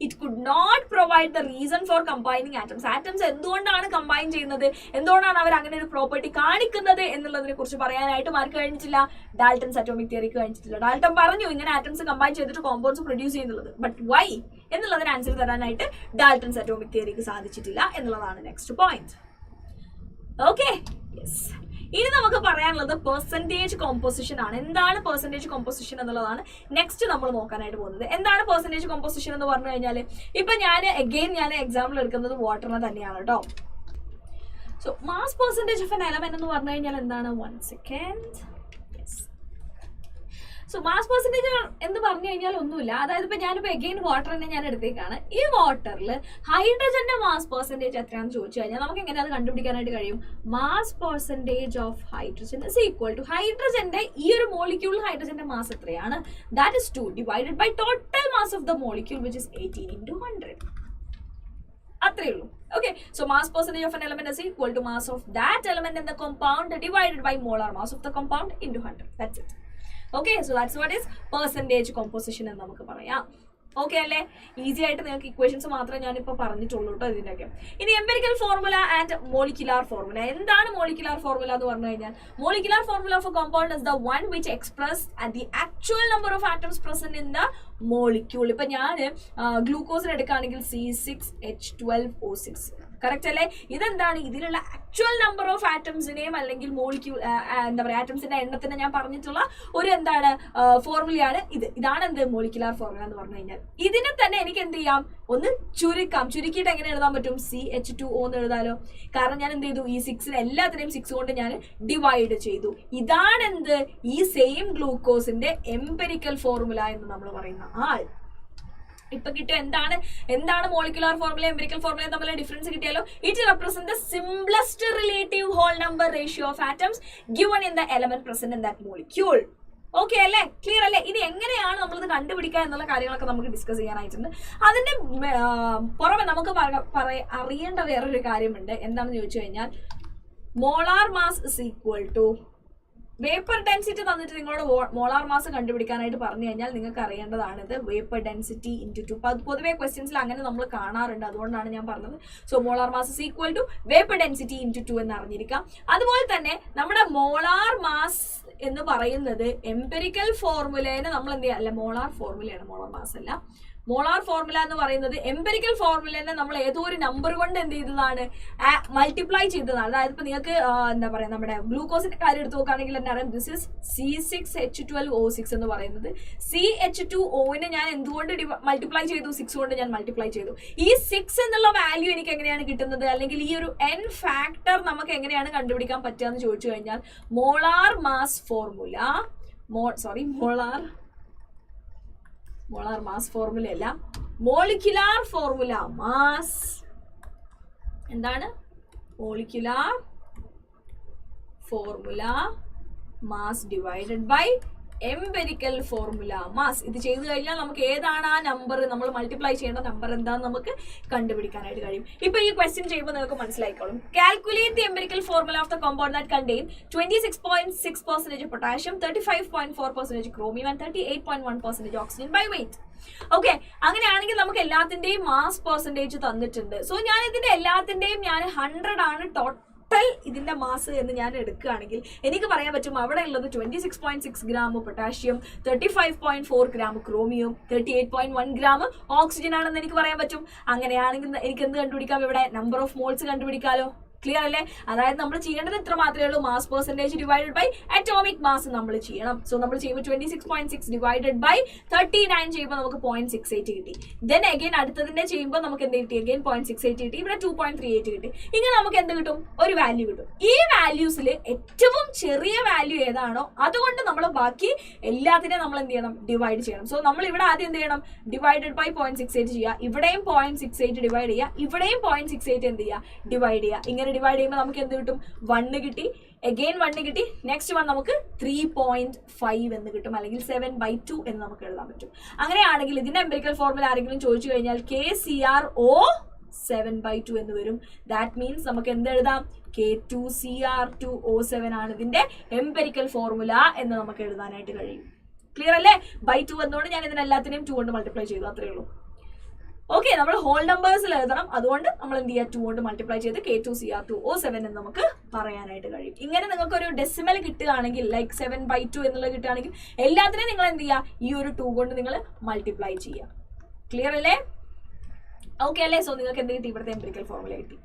It could not provide the reason for combining atoms. Atoms എന്തുകൊണ്ടാണ് കമ്പൈൻ ചെയ്യുന്നത്, എന്തുകൊണ്ടാണ് അവർ അങ്ങനെ ഒരു പ്രോപ്പർട്ടി കാണിക്കുന്നത് എന്നുള്ളതിനെ കുറിച്ച് പറയാനായിട്ട് ആർക്ക് കഴിഞ്ഞിട്ടില്ല? ഡാൾട്ടൺസ് അറ്റോമിക് തിയറിക്ക് കഴിഞ്ഞിട്ടില്ല. ഡാൾട്ടൺ പറഞ്ഞു ഇങ്ങനെ ആറ്റംസ് കമ്പൈൻ ചെയ്തിട്ട് കോമ്പൗണ്ട്സ് പ്രൊഡ്യൂസ് ചെയ്യുന്നത്. ബട്ട് വൈ എന്നുള്ളതിന് ആൻസർ തരാനായിട്ട് ഡാൾട്ടൺസ് അറ്റോമിക് തിയറിക്ക് സാധിച്ചിട്ടില്ല എന്നുള്ളതാണ് നെക്സ്റ്റ് പോയിന്റ്. Okay, yes. ഇനി നമുക്ക് പറയാനുള്ളത് പെർസെന്റേജ് കോമ്പോസിഷൻ ആണ്. എന്താണ് പെർസെന്റേജ് കോമ്പോസിഷൻ എന്നുള്ളതാണ് നെക്സ്റ്റ് നമ്മൾ നോക്കാനായിട്ട് പോകുന്നത്. എന്താണ് പെർസെന്റേജ് കോമ്പോസിഷൻ എന്ന് പറഞ്ഞു കഴിഞ്ഞാൽ, ഇപ്പൊ ഞാൻ എക്സാമ്പിൾ എടുക്കുന്നത് വാട്ടറിനെ തന്നെയാണ് കേട്ടോ. So mass percentage of N element എന്ന് പറഞ്ഞു കഴിഞ്ഞാൽ എന്താണ്? 1 സെക്കൻഡ്. സോ മാസ് പെർസെന്റേജ് എന്ന് പറഞ്ഞു കഴിഞ്ഞാൽ ഒന്നുമില്ല. അതായത് ഇപ്പൊ ഞാനിപ്പോ അഗെയിൻ വാട്ടറിനെ ഞാൻ എടുത്തേക്കാണ്. ഈ വാട്ടറിൽ ഹൈഡ്രജന്റെ മാസ് പെർസെന്റേജ് എത്രയാണെന്ന് ചോദിച്ചു കഴിഞ്ഞാൽ നമുക്ക് എങ്ങനെ അത് കണ്ടുപിടിക്കാനായിട്ട് കഴിയും? Mass percentage of hydrogen is equal to ഹൈഡ്രജന്റെ ഈ ഒരു മോളിക്യൂളിൽ ഹൈഡ്രജന്റെ മാസ് എത്രയാണ്? That is 2 divided by total mass of the molecule which is 18 × 100. അത്രേ ഉള്ളൂ. Okay, so mass percentage of an element is equal to mass of that element in the compound divided by molar mass of the compound into 100. That's it. Okay, so that's what is percentage composition എന്ന് നമുക്ക് പറയാം. Okay അല്ലേ? Easy ആയിട്ട് നിങ്ങൾക്ക് equations മാത്രമേ ഞാനിപ്പോൾ പറഞ്ഞിട്ടുള്ളൂ കേട്ടോ ഇതിൻ്റെയൊക്കെ. ഇനി empirical formula and molecular formula. എന്താണ് മോളിക്കുലാർ ഫോർമുല എന്ന് പറഞ്ഞു കഴിഞ്ഞാൽ, molecular formula of A compound is the one which express the actual number of atoms present in the molecule. ഇപ്പൊ ഞാൻ ഗ്ലൂക്കോസിന് എടുക്കുകയാണെങ്കിൽ C6H12O6. കറക്റ്റ് അല്ലേ? ഇതെന്താണ്? ഇതിലുള്ള ആക്ച്വൽ നമ്പർ ഓഫ് ആറ്റംസിനെയും അല്ലെങ്കിൽ മോളിക്യൂൾ എന്താ പറയുക ആറ്റംസിന്റെ എണ്ണത്തിനെ ഞാൻ പറഞ്ഞിട്ടുള്ള ഒരു എന്താണ് ഫോർമുലയാണ് ഇത്. ഇതാണ് എന്ത് മോളിക്കുലാർ ഫോർമുല എന്ന് പറഞ്ഞു കഴിഞ്ഞാൽ. ഇതിനെ തന്നെ എനിക്ക് എന്ത് ചെയ്യാം? ഒന്ന് ചുരുക്കാം. ചുരുക്കിയിട്ട് എങ്ങനെ എഴുതാൻ പറ്റും? CH2O എന്ന് എഴുതാലോ. കാരണം ഞാൻ എന്ത് ചെയ്തു? ഈ 6 എല്ലാത്തിനെയും 6 കൊണ്ട് ഞാൻ ഡിവൈഡ് ചെയ്തു. ഇതാണ് എന്ത്? ഈ സെയിം ഗ്ലൂക്കോസിന്റെ എംപിരിക്കൽ ഫോർമുല എന്ന് നമ്മൾ പറയുന്ന ആൾ. ഇപ്പൊ കിട്ടിയ എന്താണ് മോളിക്കുലാർ ഫോർമുല എംപിരിക്കൽ ഫോർമുല തമ്മിലുള്ള ഡിഫറൻസ് കിട്ടിയാലോ it represent the simplest relative whole number ratio of atoms given in the element present in that molecule. Okay അല്ലേ, ക്ലിയർ അല്ലേ? ഇനി എങ്ങനെയാണ് നമ്മളിത് കണ്ടുപിടിക്കുക എന്നുള്ള കാര്യങ്ങളൊക്കെ നമുക്ക് ഡിസ്കസ് ചെയ്യാനായിട്ടുണ്ട്. അതിന്റെ പുറമെ നമുക്ക് അറിയേണ്ട വേറൊരു കാര്യമുണ്ട്. എന്താണെന്ന് ചോദിച്ചു കഴിഞ്ഞാൽ molar mass is equal to vapour density തന്നിട്ട് നിങ്ങളോട് മോളാർ മാസ് കണ്ടുപിടിക്കാനായിട്ട് പറഞ്ഞു കഴിഞ്ഞാൽ നിങ്ങൾക്ക് അറിയേണ്ടതാണിത് വേപ്പർ ഡെൻസിറ്റി ഇൻറ്റു 2. പൊതുവെ ക്വസ്റ്റ്യൻസിൽ അങ്ങനെ നമ്മൾ കാണാറുണ്ട്, അതുകൊണ്ടാണ് ഞാൻ പറഞ്ഞത്. So molar mass is equal to vapour density into 2 എന്ന് അറിഞ്ഞിരിക്കാം. അതുപോലെ തന്നെ നമ്മുടെ മോളാർ മാസ് എന്ന് പറയുന്നത് എംപെരിക്കൽ ഫോർമുലേനെ നമ്മൾ എന്ത് ചെയ്യുക, അല്ല മോളാർ ഫോർമുലയാണ്, മോളാർ മാസ് അല്ല. മോളാർ ഫോർമുല എന്ന് പറയുന്നത് എംപെരിക്കൽ ഫോർമുലേനെ നമ്മൾ ഏതോ ഒരു നമ്പർ കൊണ്ട് എന്ത് ചെയ്തതാണ്, മൾട്ടിപ്ലൈ ചെയ്തതാണ്. അതായത് ഇപ്പൊ നിങ്ങൾക്ക് എന്താ പറയാ, നമ്മുടെ ഗ്ലൂക്കോസിന്റെ കാര്യം എടുത്ത് നോക്കുകയാണെങ്കിൽ എന്താ പറയുക, ദിസ് ഇസ് C6H12O6 എന്ന് പറയുന്നത്. CH2Oനെ ഞാൻ എന്തുകൊണ്ട് മൾട്ടിപ്ലൈ ചെയ്തു, 6 കൊണ്ട് ഞാൻ മൾട്ടിപ്ലൈ ചെയ്തു. ഈ 6 എന്നുള്ള വാല്യൂ എനിക്ക് എങ്ങനെയാണ് കിട്ടുന്നത്, അല്ലെങ്കിൽ ഈ ഒരു n ഫാക്ടർ നമുക്ക് എങ്ങനെയാണ് കണ്ടുപിടിക്കാൻ പറ്റുക എന്ന് ചോദിച്ചു കഴിഞ്ഞാൽ molar mass formula, molar mass formula അല്ല, മോളിക്കുലാർ ഫോർമുല മാസ്. എന്താണ് molecular formula mass divided by empirical formula mass. ഇത് ചെയ്തു കഴിഞ്ഞാൽ നമുക്ക് ഏതാണ് ആ നമ്പർ, നമ്മൾ മൾട്ടിപ്ലൈ ചെയ്യേണ്ട നമ്പർ എന്താണെന്ന് നമുക്ക് കണ്ടുപിടിക്കാനായിട്ട് കഴിയും. ഇപ്പൊ ഈ ക്വസ്റ്റ്യൻ ചെയ്യുമ്പോൾ നിങ്ങൾക്ക് മനസ്സിലായിക്കോളും. Calculate the empirical formula of the compound that contain 26.6% potassium, 35.4% chromium and 38.1% oxygen by weight. Okay, അങ്ങനെയാണെങ്കിൽ നമുക്ക് എല്ലാത്തിന്റെയും മാസ് പെർസെന്റേജ് തന്നിട്ടുണ്ട്. സോ ഞാൻ ഇതിന്റെ എല്ലാത്തിന്റെയും 100 ആണ് ടോട്ടൽ ഇതിന്റെ മാസ് എന്ന് ഞാൻ എടുക്കുകയാണെങ്കിൽ എനിക്ക് പറയാൻ പറ്റും അവിടെ ഉള്ളത് 26.6 gram potassium, 35.4 gram chromium, 38.1 gram oxygen ആണെന്ന് എനിക്ക് പറയാൻ പറ്റും. അങ്ങനെയാണെങ്കിൽ എനിക്ക് എന്ത് കണ്ടുപിടിക്കാം, ഇവിടെ നമ്പർ ഓഫ് മോൾസ് കണ്ടുപിടിക്കാലോ. ക്ലിയർ അല്ലേ? അതായത് നമ്മൾ ചെയ്യേണ്ടത് ഇത്ര മാത്രമേ ഉള്ളൂ, mass percentage divided by atomic mass നമ്മൾ ചെയ്യണം. സോ നമ്മൾ ചെയ്യുമ്പോൾ 26.6 ഡിവൈഡഡ് ബൈ 39 ചെയ്യുമ്പോൾ നമുക്ക് 0.68 കിട്ടി. ദെൻ അഗൈൻ അടുത്തതിന്റെ ചെയ്യുമ്പോൾ നമുക്ക് എന്ത് കിട്ടി, അഗൈൻ 0.68 കിട്ടി. ഇവിടെ 2.38 കിട്ടി. ഇങ്ങനെ നമുക്ക് എന്ത് കിട്ടും, ഒരു വാല്യൂ കിട്ടും. ഈ വാല്യൂസിൽ ഏറ്റവും ചെറിയ വാല്യൂ ഏതാണോ അതുകൊണ്ട് നമ്മൾ ബാക്കി എല്ലാത്തിനെയും നമ്മൾ എന്ത് ചെയ്യണം, ഡിവൈഡ് ചെയ്യണം. സോ നമ്മൾ ഇവിടെ ആദ്യം എന്ത് ചെയ്യണം, ഡിവൈഡഡ് ബൈ 0.68 ചെയ്യുക. ഇവിടെയും 0.68 ഡിവൈഡ് ചെയ്യുക, ഇവിടെയും 0.68 എന്ത് ചെയ്യുക, ഡിവൈഡ് ചെയ്യുക. ഇങ്ങനെ ഡിവൈഡ് ചെയ്യുമ്പോൾ നമുക്ക് എന്ത് കിട്ടും, 1 കിട്ടി, അഗെയിൻ 1 കിട്ടി, നെക്സ്റ്റ് 1 നമുക്ക് 3.5 എന്ന് കിട്ടും, അല്ലെങ്കിൽ 7/2 എന്ന് നമുക്ക് എഴുതാൻ പറ്റും. അങ്ങനെയാണെങ്കിൽ ഇതിന്റെ എംപിരിക്കൽ ഫോർമുല ആരെങ്കിലും ചോദിച്ചു കഴിഞ്ഞാൽ KCrO 7/2 എന്ന് വരും. ദാറ്റ് മീൻസ് നമുക്ക് എന്ത് എഴുതാം, K2Cr2O7 ആണ് ഇതിന്റെ എംപിരിക്കൽ ഫോർമുല എന്ന് നമുക്ക് എഴുതാനായിട്ട് കഴിയും. ക്ലിയർ അല്ലേ? ബൈ 2 എന്നോട് ഞാൻ ഇതിനെല്ലാത്തിനെയും 2 കൊണ്ട് മൾട്ടിപ്ലൈ ചെയ്തു, അത്രേ ഉള്ളൂ. ഓക്കെ, നമ്മൾ ഹോൾ നമ്പേഴ്സിൽ എഴുതണം, അതുകൊണ്ട് നമ്മൾ എന്ത് ചെയ്യുക, 2 കൊണ്ട് മൾട്ടിപ്ലൈ ചെയ്ത് K2Cr2O7 എന്ന് നമുക്ക് പറയാനായിട്ട് കഴിയും. ഇങ്ങനെ നിങ്ങൾക്ക് ഒരു ഡെസിമൽ കിട്ടുകയാണെങ്കിൽ, ലൈക്ക് 7/2 എന്നുള്ളത് കിട്ടുകയാണെങ്കിൽ എല്ലാത്തിനെയും നിങ്ങൾ എന്ത് ചെയ്യുക, ഈ ഒരു 2 കൊണ്ട് നിങ്ങൾ മൾട്ടിപ്ലൈ ചെയ്യുക. ക്ലിയർ അല്ലേ? ഓക്കെ അല്ലേ? സോ നിങ്ങൾക്ക് എന്ത് കിട്ടി, ഇവിടുത്തെ എംപിരിക്കൽ ഫോർമുല കിട്ടി.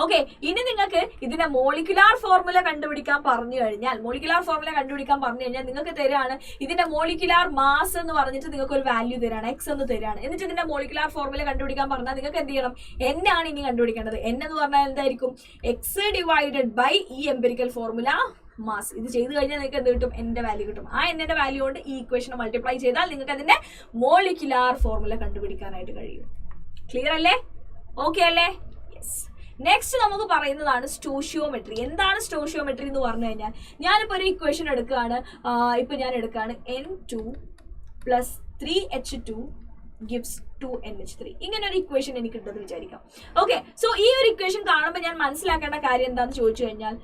ഓക്കെ, ഇനി നിങ്ങൾക്ക് ഇതിന്റെ മോളിക്കുലാർ ഫോർമുല കണ്ടുപിടിക്കാൻ പറഞ്ഞു കഴിഞ്ഞാൽ നിങ്ങൾക്ക് തരാണ് ഇതിന്റെ മോളിക്കുലാർ മാസ് എന്ന് പറഞ്ഞിട്ട് നിങ്ങൾക്ക് ഒരു വാല്യൂ തരാണ്, എക്സ് എന്ന് തരാണ്. എന്നിട്ട് ഇതിന്റെ മോളിക്കുലാർ ഫോർമുല കണ്ടുപിടിക്കാൻ പറഞ്ഞാൽ നിങ്ങൾക്ക് എന്ത് ചെയ്യണം, n ആണ് ഇനി കണ്ടുപിടിക്കേണ്ടത്. n എന്ന് പറഞ്ഞാൽ എന്തായിരിക്കും, എക്സ് ഡിവൈഡഡ് ബൈ ഈ എംപിരിക്കൽ ഫോർമുല മാസ്. ഇത് ചെയ്ത് കഴിഞ്ഞാൽ നിങ്ങൾക്ക് എന്ത് കിട്ടും, എന്റെ വാല്യൂ കിട്ടും. ആ എന്നിന്റെ വാല്യൂ കൊണ്ട് ഈ ഇക്വേഷൻ മൾട്ടിപ്ലൈ ചെയ്താൽ നിങ്ങൾക്ക് അതിന്റെ മോളിക്കുലാർ ഫോർമുല കണ്ടുപിടിക്കാനായിട്ട് കഴിയും. ക്ലിയർ അല്ലേ? ഓക്കെ അല്ലേ? യെസ്. നെക്സ്റ്റ് നമുക്ക് പറയുന്നതാണ് സ്റ്റോഷിയോമെട്രി. എന്താണ് സ്റ്റോഷിയോമെട്രി എന്ന് പറഞ്ഞു കഴിഞ്ഞാൽ, ഞാനിപ്പോൾ ഒരു ഇക്വേഷൻ എടുക്കുകയാണ്. ഞാൻ എടുക്കുകയാണ് N2 + 3H2 gives 2NH3. ഇങ്ങനെ ഒരു ഇക്വേഷൻ എനിക്ക് ഉണ്ടെന്ന് വിചാരിക്കാം. ഓക്കെ, സോ ഈ ഒരു ഇക്വേഷൻ കാണുമ്പോൾ ഞാൻ മനസ്സിലാക്കേണ്ട കാര്യം എന്താണെന്ന് ചോദിച്ചു കഴിഞ്ഞാൽ,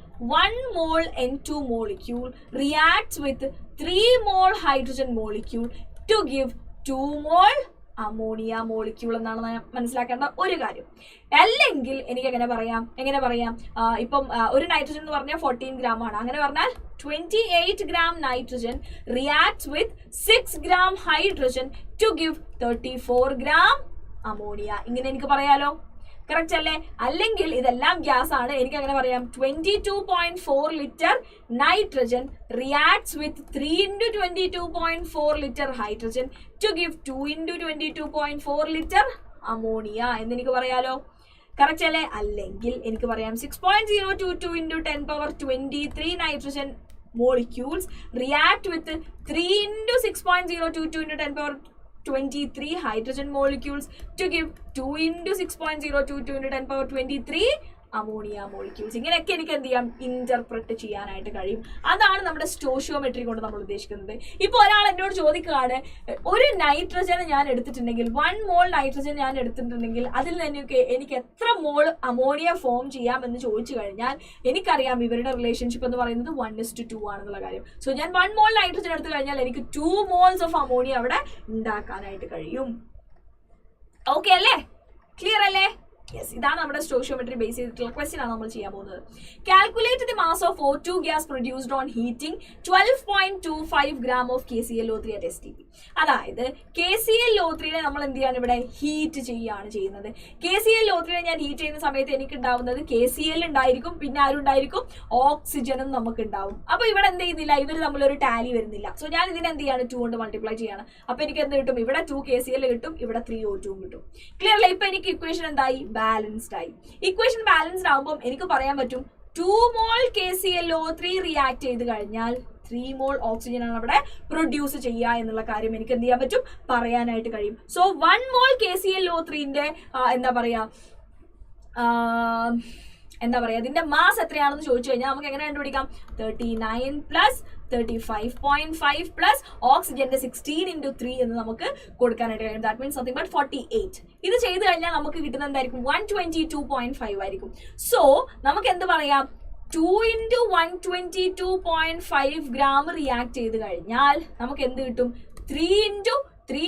1 mole N2 molecule reacts with 3 mole hydrogen molecule to give 2 mole ammonia molecule എന്നാണ് മനസ്സിലാക്കേണ്ട ഒരു കാര്യം. അല്ലെങ്കിൽ എനിക്ക് എങ്ങനെ പറയാം, ഇപ്പം ഒരു നൈട്രജൻ എന്ന് പറഞ്ഞാൽ 14 ഗ്രാം ആണ്. അങ്ങനെ പറഞ്ഞാൽ 28 gram nitrogen reacts with 6 gram hydrogen to give 34 gram ammonia. ഇങ്ങനെ എനിക്ക് പറയാലോ, കറക്റ്റ് അല്ലേ? അല്ലെങ്കിൽ ഇതെല്ലാം ഗ്യാസ് ആണ്, എനിക്ക് അങ്ങനെ പറയാം, 22.4 litre nitrogen reacts with 3 × 22.4 litre hydrogen to give 2 × 22.4 litre ammonia എന്ന് എനിക്ക് പറയാലോ, കറക്റ്റ് അല്ലേ? അല്ലെങ്കിൽ എനിക്ക് പറയാം 6.022 × 10⁻23 nitrogen molecules react with 3 × 6.022 × 23 hydrogen molecules to give 2 into 6.022 into 10 power 23 ammonia molecules. ഇങ്ങനെയൊക്കെ എനിക്ക് എന്ത് ചെയ്യാം, ഇന്റർപ്രറ്റ് ചെയ്യാനായിട്ട് കഴിയും. അതാണ് നമ്മുടെ സ്റ്റോഷിയോമെട്രി കൊണ്ട് നമ്മൾ ഉദ്ദേശിക്കുന്നത്. ഇപ്പോൾ ഒരാൾ എന്നോട് ചോദിക്കുകയാണ്, ഒരു നൈട്രജൻ ഞാൻ എടുത്തിട്ടുണ്ടെങ്കിൽ 1 മോൾ നൈട്രജൻ ഞാൻ എടുത്തിട്ടുണ്ടെങ്കിൽ അതിൽ നിന്നൊക്കെ എനിക്ക് എത്ര മോൾ അമോണിയ ഫോം ചെയ്യാം എന്ന് ചോദിച്ചു കഴിഞ്ഞാൽ എനിക്കറിയാം ഇവരുടെ റിലേഷൻഷിപ്പ് എന്ന് പറയുന്നത് 1:2 ആണെന്നുള്ള കാര്യം. സോ ഞാൻ 1 മോൾ നൈട്രജൻ എടുത്തു കഴിഞ്ഞാൽ എനിക്ക് 2 മോൾസ് ഓഫ് അമോണിയ അവിടെ ഉണ്ടാക്കാനായിട്ട് കഴിയും. ഓക്കെ അല്ലേ? ക്ലിയർ അല്ലേ? യെസ്, ഇതാണ് നമ്മുടെ സ്റ്റോഷിയോമെട്രി ബേസ് ചെയ്തിട്ടുള്ള ക്വസ്റ്റ്യൻ ആണ് നമ്മൾ ചെയ്യാൻ പോകുന്നത്. Calculate the mass of O2 gas produced on heating 12.25 gram of KClO3 at STP. അതായത് KClO3 നമ്മൾ എന്ത് ചെയ്യാണ്, ഇവിടെ ഹീറ്റ് ചെയ്യുകയാണ് ചെയ്യുന്നത്. KClO3 ഞാൻ ഹീറ്റ് ചെയ്യുന്ന സമയത്ത് എനിക്ക് ഉണ്ടാവുന്നത് KCl ഉണ്ടായിരിക്കും, പിന്നെ ആരുണ്ടായിരിക്കും, ഓക്സിജനും നമുക്ക് ഉണ്ടാവും. അപ്പൊ ഇവിടെ എന്ത് ചെയ്യുന്നില്ല, ഇവർ തമ്മിലൊരു ടാലി വരുന്നില്ല. സോ ഞാൻ ഇതിനെ എന്ത് ചെയ്യാണ്, 2 കൊണ്ട് മൾട്ടിപ്ലൈ ചെയ്യാണ്. അപ്പൊ എനിക്ക് എന്ത് കിട്ടും, ഇവിടെ 2 KCl കിട്ടും, ഇവിടെ 3 O2 കിട്ടും. ക്ലിയർ അല്ലേ? ഇപ്പൊ എനിക്ക് ഇക്വേഷൻ എന്തായി, ബാലൻസ്ഡ് ആയി. ഇക്വേഷൻ ബാലൻസ്ഡ് ആകുമ്പോൾ എനിക്ക് പറയാൻ പറ്റും 2 മോൾ KClO3 റിയാക്ട് ചെയ്ത് കഴിഞ്ഞാൽ 3 മോൾ ഓക്സിജൻ ആണ് അവിടെ പ്രൊഡ്യൂസ് ചെയ്യുക എന്നുള്ള കാര്യം എനിക്ക് എന്ത് ചെയ്യാൻ പറ്റും, പറയാനായിട്ട് കഴിയും. സോ 1 മോൾ KClO3ന്റെ എന്താ പറയാ ഇതിന്റെ മാസ് എത്രയാണെന്ന് ചോദിച്ചു കഴിഞ്ഞാൽ നമുക്ക് എങ്ങനെ കണ്ടുപിടിക്കാം, 39 പ്ലസ് 35.5 പ്ലസ് ഓക്സിജന്റെ 16 into 3 എന്ന് നമുക്ക് കൊടുക്കാനായിട്ട് കഴിയും. That means something but 48. ഇത് ചെയ്ത് കഴിഞ്ഞാൽ നമുക്ക് കിട്ടുന്ന എന്തായിരിക്കും, 122.5 ആയിരിക്കും. സോ നമുക്ക് എന്ത് പറയാം, 2 into 122.5 gram റിയാക്ട് ചെയ്ത് കഴിഞ്ഞാൽ നമുക്ക് എന്ത് കിട്ടും, 3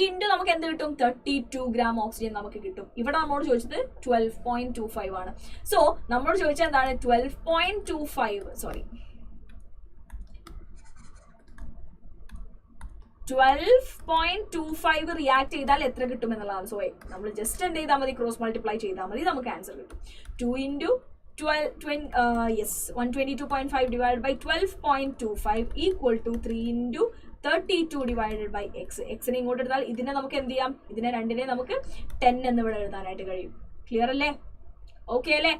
into നമുക്ക് എന്ത് കിട്ടും, 32 gram ഓക്സിജൻ നമുക്ക് കിട്ടും. ഇവിടെ നമ്മോട് ചോദിച്ചത് 12.25 ആണ്. സോ നമ്മോട് ചോദിച്ചത് എന്താണ്, 12.25 റിയാക്ട് ചെയ്താൽ എത്ര കിട്ടും എന്നുള്ളതാണ്. സോ നമ്മൾ ജസ്റ്റ് എന്ത് ചെയ്താൽ മതി, ക്രോസ് മൾട്ടിപ്ലൈ ചെയ്താൽ മതി, നമുക്ക് ആൻസർ കിട്ടും. 2 into 122.5 divided by 12.25 equal to 3 into 32 divided by x. എക്സിനെ ഇങ്ങോട്ട് എടുത്താൽ ഇതിനെ നമുക്ക് എന്ത് ചെയ്യാം, ഇതിനെ രണ്ടിനെ നമുക്ക് 10 എന്ന് ഇവിടെ എഴുതാനായിട്ട് കഴിയും. ക്ലിയർ അല്ലേ? ഓക്കെ അല്ലേ?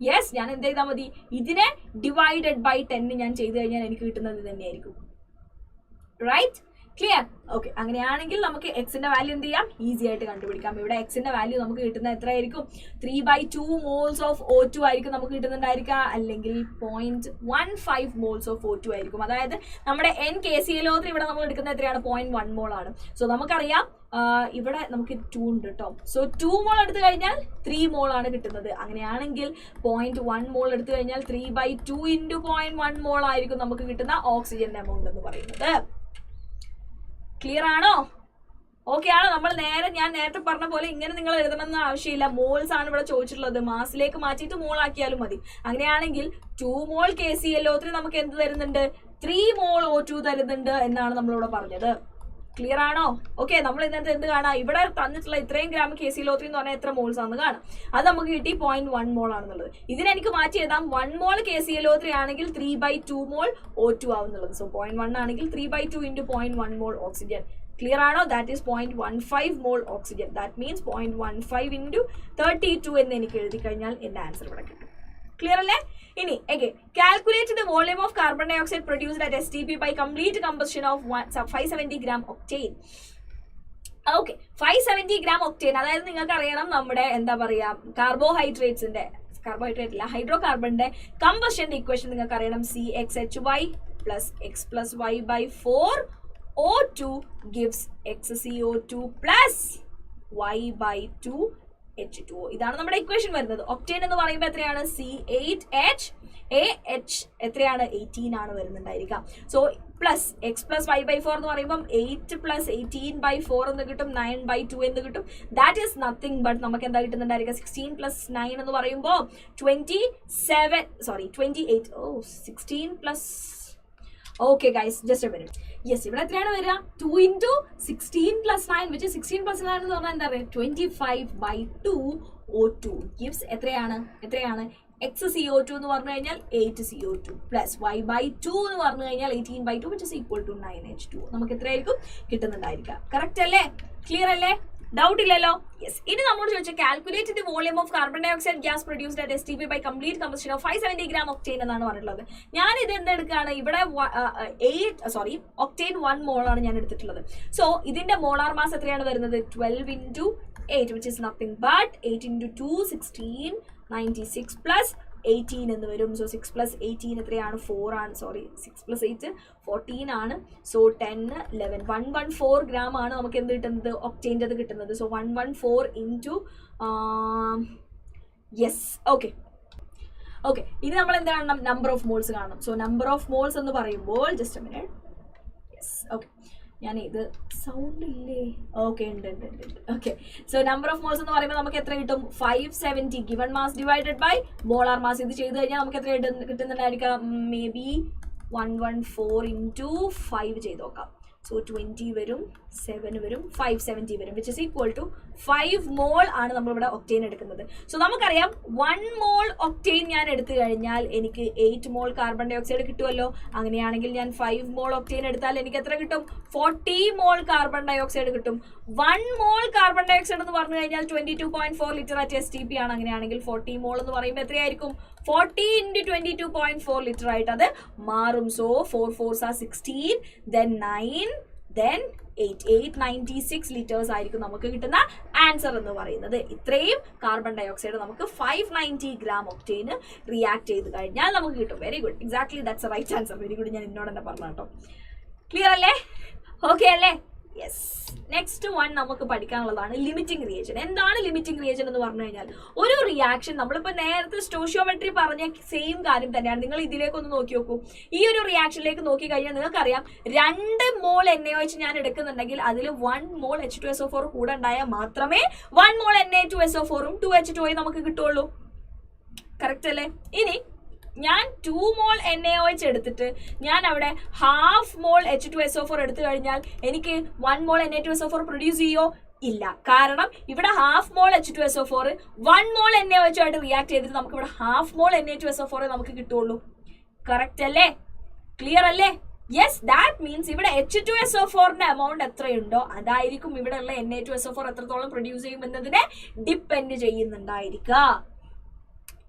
യെസ്, ഞാൻ എന്ത് ചെയ്താൽ മതി, ഇതിനെ ഡിവൈഡഡ് ബൈ 10 ഞാൻ ചെയ്ത് കഴിഞ്ഞാൽ എനിക്ക് കിട്ടുന്നത് ഇത് തന്നെയായിരിക്കും. റൈറ്റ്? ക്ലിയർ? ഓക്കെ, അങ്ങനെയാണെങ്കിൽ നമുക്ക് എക്സിന്റെ വാല്യൂ എന്ത് ചെയ്യാം, ഈസി ആയിട്ട് കണ്ടുപിടിക്കാം. ഇവിടെ എക്സിന്റെ വാല്യൂ നമുക്ക് കിട്ടുന്ന എത്രയായിരിക്കും, 3/2 മോൾസ് ഓഫ് O2 ആയിരിക്കും നമുക്ക് കിട്ടുന്നുണ്ടായിരിക്കുക, അല്ലെങ്കിൽ 0.15 മോൾസ് ഓഫ് O2 ആയിരിക്കും. അതായത് നമ്മുടെ NKClO3 ഇവിടെ നമ്മൾ എടുക്കുന്ന എത്രയാണ്, 0.1 മോൾ ആണ്. സോ നമുക്കറിയാം ഇവിടെ നമുക്ക് 2 ഉണ്ട് കേട്ടോ. സോ 2 മോൾ എടുത്തു കഴിഞ്ഞാൽ 3 മോൾ ആണ് കിട്ടുന്നത്. അങ്ങനെയാണെങ്കിൽ 0.1 മോൾ എടുത്തു കഴിഞ്ഞാൽ 3/2 into 0.1 മോൾ ആയിരിക്കും നമുക്ക് കിട്ടുന്ന ഓക്സിജന്റെ എമൗണ്ട് എന്ന് പറയുന്നത്. ക്ലിയർ ആണോ? ഓക്കെ ആണോ? ഞാൻ നേരത്തെ പറഞ്ഞ പോലെ ഇങ്ങനെ നിങ്ങൾ എഴുതണമെന്ന് ആവശ്യമില്ല. മോൾസ് ആണ് ഇവിടെ ചോദിച്ചിട്ടുള്ളത്, മാസിലേക്ക് മാറ്റിയിട്ട് മോൾ ആക്കിയാലും മതി. അങ്ങനെയാണെങ്കിൽ 2 മോൾ KClO3 നമുക്ക് എന്ത് തരുന്നുണ്ട്, 3 മോൾ O2 തരുന്നുണ്ട് എന്നാണ് നമ്മളിവിടെ പറഞ്ഞത്. ക്ലിയർ ആണോ? ഓക്കെ, നമ്മൾ ഇന്നത്തെ എന്ത് കാണാം, ഇവിടെ തന്നിട്ടുള്ള ഇത്രയും ഗ്രാം KClO3 എന്ന് പറഞ്ഞാൽ എത്ര മോൾസ് ആണെന്ന് കാണാം. അത് നമുക്ക് കിട്ടി 0.1 മോൾ ആണെന്നുള്ളത്. ഇതിനെനിക്ക് മാറ്റി എഴുതാം, 1 മോൾ KClO3 ആണെങ്കിൽ 3/2 മോൾ O2 ആവുന്നുള്ളത്. സോ 0.1 ആണെങ്കിൽ 3/2 into 0.1 മോൾ ഓക്സിജൻ. ക്ലിയർ ആണോ? That is 0.15 mall oxygen. That means 0.15 into 32 എന്ന് എനിക്ക് എഴുതി കഴിഞ്ഞാൽ എന്റെ ആൻസർ ഇവിടെ കിട്ടും. ക്ലിയർ അല്ലേ? ഇനി calculate the volume of carbon dioxide produced at STP by complete combustion of 570 gram octane. Okay, 570 gram octane, അതായത് നിങ്ങൾക്ക് അറിയണം നമ്മുടെ എന്താ പറയാ കാർബോഹൈഡ്രേറ്റ് ഇല്ല, ഹൈഡ്രോകാർബണിന്റെ കമ്പഷന്റെ ഇക്വേഷൻ നിങ്ങൾക്ക് അറിയണം. CXHY plus X plus Y by 4 O2 gives XCO2 plus Y by 2 H2O. ഇതാണ് നമ്മുടെ ഇക്വേഷൻ വരുന്നത്. ഒക്ടേൻ എന്ന് പറയുമ്പോൾ എത്രയാണ്, C8H AH എത്രയാണ്, 18 ആണ് വരുന്നുണ്ടായിരിക്കാം. So plus X plus Y by 4 എന്ന് പറയുമ്പോൾ 8 പ്ലസ് 18/4 എന്ന് കിട്ടും, 9/2 എന്ന് കിട്ടും. ദാറ്റ് ഈസ് നത്തിങ് ബട്ട് നമുക്ക് എന്താ കിട്ടുന്നുണ്ടായിരിക്കുക, 16 പ്ലസ് 9 എന്ന് പറയുമ്പോൾ 28. ഓ 16 plus, okay guys just a minute. Yes, ഇവിടെ എത്രയാണ് വരിക, 2 into 16 plus 9 which is 16 plus 9 എന്ന് പറഞ്ഞാൽ എന്താ പറയുക, 25/2 O2 gives എത്രയാണ് XCO2 എന്ന് പറഞ്ഞു കഴിഞ്ഞാൽ 8CO2 പ്ലസ് Y/2 എന്ന് പറഞ്ഞു കഴിഞ്ഞാൽ 18/2 which is equal to 9H2. നമുക്ക് എത്രയായിരിക്കും കിട്ടുന്നുണ്ടായിരിക്കുക. കറക്റ്റ് അല്ലേ? ക്ലിയർ അല്ലേ? ഡൗട്ട് ഇല്ലല്ലോ? യെസ്. ഇനി നമ്മളോട് ചോദിച്ചാൽ calculate the volume of carbon dioxide gas produced at STP by complete combustion of 570 gram octane എന്നാണ് പറഞ്ഞിട്ടുള്ളത്. ഞാൻ ഇത് എന്തെടുക്കുകയാണ്, ഇവിടെ ഒക്ടേൻ 1 mole ആണ് ഞാൻ എടുത്തിട്ടുള്ളത്. സോ ഇതിന്റെ മോളാർ മാസ് എത്രയാണ് വരുന്നത്? 12 into 8, which is nothing but 8 into 2 16 96 plus 18 എന്ന് വരും. സോ 6 plus 18 എത്രയാണ്? 4 ആണ്. 6 plus 8 14 ആണ്. സോ 10 11 114 gram ആണ് നമുക്ക് എന്ത് കിട്ടുന്നത്? ഒക്ടേൻ്റെത് കിട്ടുന്നത്. So 114 into yes. ഓക്കെ. ഇനി നമ്മൾ എന്ത് കാണണം? നമ്പർ ഓഫ് മോൾസ് കാണണം. സോ നമ്പർ ഓഫ് മോൾസ് എന്ന് പറയുമ്പോൾ just a minute. Yes. Okay, ഞാൻ ഇത് സൗണ്ട് ഇല്ലേ? ഓക്കെ, ഉണ്ട്. Okay, so number of moles എന്ന് പറയുമ്പോൾ നമുക്ക് എത്ര കിട്ടും? 570 given mass divided by molar mass. ഇത് ചെയ്ത് കഴിഞ്ഞാൽ നമുക്ക് എത്ര കിട്ടുന്നുണ്ടായിരിക്കാം? മേ ബി 114 into 5 ചെയ്ത് നോക്കാം. സോ 20 വരും, 7 വരും, 570 വരും, which is equal to 5 mole ആണ് നമ്മളിവിടെ ഒക്ടേൻ എടുക്കുന്നത്. സോ നമുക്കറിയാം 1 mole ഒക്ടേൻ ഞാൻ എടുത്തു കഴിഞ്ഞാൽ എനിക്ക് 8 mole കാർബൺ ഡൈ ഓക്സൈഡ് കിട്ടുമല്ലോ. അങ്ങനെയാണെങ്കിൽ ഞാൻ 5 mole ഒക്ടേൻ എടുത്താൽ എനിക്ക് എത്ര കിട്ടും? 40 mole കാർബൺ ഡൈ ഓക്സൈഡ് കിട്ടും. 1 mole കാർബൺ ഡൈ ഓക്സൈഡ് എന്ന് പറഞ്ഞു കഴിഞ്ഞാൽ 22.4 ലിറ്റർ അറ്റ് STP ആണ്. അങ്ങനെയാണെങ്കിൽ 40 mole എന്ന് പറയുമ്പോൾ എത്രയായിരിക്കും? 40 into 22.4 ലിറ്റർ ആയിട്ട് അത് മാറും. So 4 4s are 16, then 9, then 896 litres ആയിരിക്കും നമുക്ക് കിട്ടുന്ന ആൻസർ എന്ന് പറയുന്നത്. ഇത്രയും കാർബൺ ഡൈ ഓക്സൈഡ് നമുക്ക് 590 gram ഒക്ടേന് റിയാക്ട് ചെയ്ത് കഴിഞ്ഞാൽ നമുക്ക് കിട്ടും. Very good, exactly that's a right answer. Very good, ഞാൻ എന്നോട് തന്നെ പറഞ്ഞു കേട്ടോ. ക്ലിയർ അല്ലേ? ഓക്കെ അല്ലേ? യെസ്. നെക്സ്റ്റ് വൺ നമുക്ക് പഠിക്കാനുള്ളതാണ് ലിമിറ്റിംഗ് റിയേജൻ. എന്താണ് ലിമിറ്റിംഗ് റിയേജൻ എന്ന് പറഞ്ഞു കഴിഞ്ഞാൽ, ഒരു റിയാക്ഷൻ നമ്മളിപ്പോൾ നേരത്തെ സ്റ്റോഷിയോമെട്രി പറഞ്ഞ സെയിം കാര്യം തന്നെയാണ്. നിങ്ങൾ ഇതിലേക്കൊന്ന് നോക്കി നോക്കൂ. ഈ ഒരു റിയാക്ഷനിലേക്ക് നോക്കി കഴിഞ്ഞാൽ നിങ്ങൾക്കറിയാം 2 mole NaOH ഞാൻ എടുക്കുന്നുണ്ടെങ്കിൽ അതിൽ 1 mole H2SO4 കൂടെ ഉണ്ടായാൽ മാത്രമേ 1 mole Na2SO4 ഉം 2H2O നമുക്ക് കിട്ടുള്ളൂ. കറക്റ്റ് അല്ലേ? ഇനി ഞാൻ 2 mole NaOH എടുത്തിട്ട് ഞാൻ അവിടെ 1/2 mole H2SO4 എടുത്തു കഴിഞ്ഞാൽ എനിക്ക് 1 mole Na2SO4 പ്രൊഡ്യൂസ് ചെയ്യോ? ഇല്ല. കാരണം ഇവിടെ 1/2 mole H2SO4 1 mole NaOH ആയിട്ട് റിയാക്ട് ചെയ്തിട്ട് നമുക്ക് ഇവിടെ 1/2 mole Na2SO4 നമുക്ക് കിട്ടുള്ളൂ. കറക്റ്റ് അല്ലേ? ക്ലിയർ അല്ലേ? യെസ്. ദാറ്റ് മീൻസ് ഇവിടെ H2SO4ന്റെ എമൗണ്ട് എത്രയുണ്ടോ അതായിരിക്കും ഇവിടെ ഉള്ള Na2SO4 എത്രത്തോളം പ്രൊഡ്യൂസ് ചെയ്യും എന്നതിനെ ഡിപ്പെൻഡ് ചെയ്യുന്നുണ്ടായിരിക്കുക.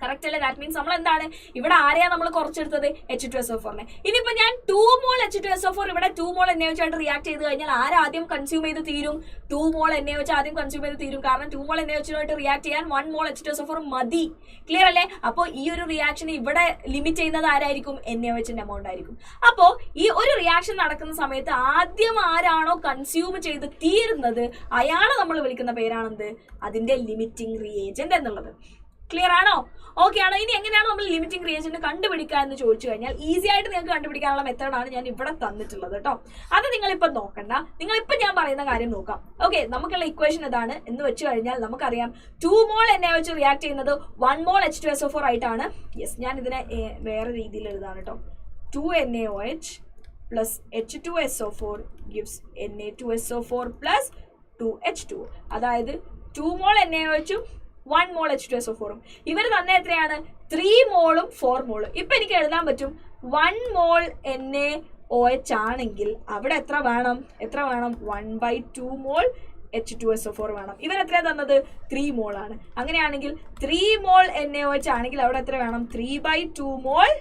കറക്റ്റ് അല്ലേ? ദാറ്റ് മീൻസ് നമ്മൾ എന്താണ് ഇവിടെ ആരെയാണ് നമ്മൾ കുറച്ചെടുത്തത്? H2SO4നെ. ഇനിയിപ്പോ ഞാൻ 2 mole H2SO4 ഇവിടെ 2 mole NaOH ആയിട്ട് റിയാക്ട് ചെയ്ത് കഴിഞ്ഞാൽ ആദ്യം കൺസ്യൂം ചെയ്ത് തീരും? 2 mole NaOH ആദ്യം കൺസ്യൂം ചെയ്ത് തീരും. കാരണം 2 mole NaOH റിയാക്ട് ചെയ്യാൻ 1 mole H2SO4 മതി. ക്ലിയർ അല്ലേ? അപ്പോൾ ഈ ഒരു റിയാക്ഷൻ ഇവിടെ ലിമിറ്റ് ചെയ്യുന്നത് ആരായിരിക്കും? NaOHന്റെ എമൗണ്ട് ആയിരിക്കും. അപ്പോൾ ഈ ഒരു റിയാക്ഷൻ നടക്കുന്ന സമയത്ത് ആദ്യം ആരാണോ കൺസ്യൂം ചെയ്ത് തീരുന്നത് അയാളെ നമ്മൾ വിളിക്കുന്ന പേരാണെന്ത്? അതിന്റെ ലിമിറ്റിംഗ് റിയേജന്റ് എന്നുള്ളത്. ക്ലിയർ ആണോ? ഓക്കെ ആണോ? ഇനി എങ്ങനെയാണ് നമ്മൾ ലിമിറ്റിംഗ് റിയേജന്റ് കണ്ടുപിടിക്കുക എന്ന് ചോദിച്ചു കഴിഞ്ഞാൽ ഈസി ആയിട്ട് നിങ്ങൾക്ക് കണ്ടുപിടിക്കാനുള്ള മെത്തേഡാണ് ഞാൻ ഇവിടെ തന്നിട്ടുള്ളത് കേട്ടോ. അത് നിങ്ങളിപ്പോൾ നോക്കണ്ട, നിങ്ങളിപ്പോൾ ഞാൻ പറയുന്ന കാര്യം നോക്കാം. ഓക്കെ, നമുക്കുള്ള ഇക്വേഷൻ ഇതാണ് എന്ന് വെച്ച് കഴിഞ്ഞാൽ നമുക്കറിയാം 2 mole NaOH റിയാക്ട് ചെയ്യുന്നത് 1 mole H2SO4 ആയിട്ടാണ്. യെസ്, ഞാൻ ഇതിനെ വേറെ രീതിയിൽ എഴുതാണ് കേട്ടോ. 2 NaOH plus H2SO4 gives Na2SO4 plus 2H2. അതായത് 2 mole NaOH 1 mole H2SO4. ഇവർ തന്നെ എത്രയാണ്? 3 mole 4 mole. ഇപ്പൊ എനിക്ക് എഴുതാൻ പറ്റും 1 mole NaOH ആണെങ്കിൽ അവിടെ എത്ര വേണം? 1/2 mole H2SO4 വേണം. ഇവരെത്ര തന്നത്? 3 mole ആണ്. അങ്ങനെയാണെങ്കിൽ 3 mole NaOH ആണെങ്കിൽ അവിടെ എത്ര വേണം? 3/2 mole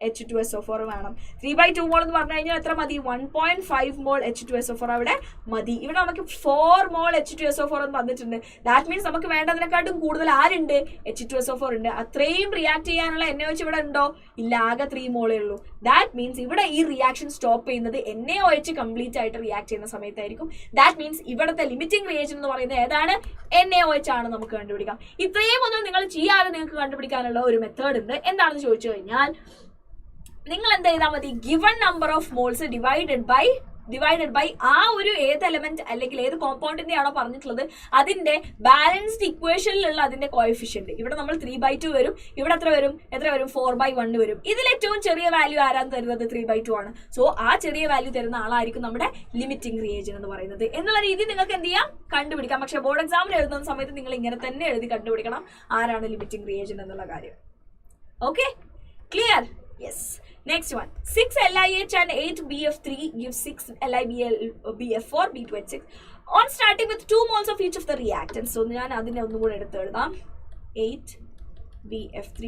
H2SO4 വേണം. 3/2 mole എന്ന് പറഞ്ഞു കഴിഞ്ഞാൽ എത്ര മതി? 1.5 mole H2SO4 അവിടെ മതി. ഇവിടെ നമുക്ക് 4 mole H2SO4 എന്ന് തന്നിട്ടുണ്ട്. ദാറ്റ് മീൻസ് നമുക്ക് വേണ്ടതിനെക്കാട്ടും കൂടുതൽ ആരുണ്ട്? H2SO4 ഉണ്ട്. അത്രയും റിയാക്ട് ചെയ്യാനുള്ള NaOH ഇവിടെ ഉണ്ടോ? ഇല്ല, ആകെ 3 mole ഉള്ളൂ. ദാറ്റ് മീൻസ് ഇവിടെ ഈ റിയാക്ഷൻ സ്റ്റോപ്പ് ചെയ്യുന്നത് NaOH കംപ്ലീറ്റ് ആയിട്ട് റിയാക്ട് ചെയ്യുന്ന സമയത്തായിരിക്കും. ദാറ്റ് മീൻസ് ഇവിടുത്തെ ലിമിറ്റിംഗ് റിയേജൻ എന്ന് പറയുന്നത് ഏതാണ്? NaOH ആണ് നമുക്ക് കണ്ടുപിടിക്കാം. ഇത്രയും ഒന്നും നിങ്ങൾ ചെയ്യാതെ നിങ്ങൾക്ക് കണ്ടുപിടിക്കാനുള്ള ഒരു മെത്തേഡ് ഉണ്ട്. എന്താണെന്ന് ചോദിച്ചു കഴിഞ്ഞാൽ നിങ്ങൾ എന്ത് ചെയ്താൽ മതി? Given number of moles divided by ആ ഒരു ഏത് എലമെന്റ് അല്ലെങ്കിൽ ഏത് കോമ്പൗണ്ടിന്റെ ആണോ പറഞ്ഞിട്ടുള്ളത് അതിന്റെ ബാലൻസ്ഡ് ഇക്വേഷനിലുള്ള അതിന്റെ കോഎഫിഷ്യന്റ്. ഇവിടെ നമ്മൾ 3/2 വരും. ഇവിടെ എത്ര വരും? 4/1 വരും. ഇതിൽ ഏറ്റവും ചെറിയ വാല്യൂ ആരാണ് തരുന്നത്? 3/2 ആണ്. സോ ആ ചെറിയ വാല്യൂ തരുന്ന ആളായിരിക്കും നമ്മുടെ ലിമിറ്റിംഗ് റിയേജൻ എന്ന് പറയുന്നത്. എന്നുള്ള രീതി നിങ്ങൾക്ക് എന്ത് ചെയ്യാം? കണ്ടുപിടിക്കാം. പക്ഷെ ബോർഡ് എക്സാമിന് എഴുതുന്ന സമയത്ത് നിങ്ങൾ ഇങ്ങനെ തന്നെ എഴുതി കണ്ടുപിടിക്കണം ആരാണ് ലിമിറ്റിംഗ് റിയേജൻ എന്നുള്ള കാര്യം. Okay, clear? Yes. Next one, 6 LiH and 8 BF3 gives 6 LiBF4 B2H6. On starting with 2 moles of each of the reactants. So ഞാൻ അതിനെ ഒന്നും കൂടെ എടുത്ത് എഴുതാം. 8BF3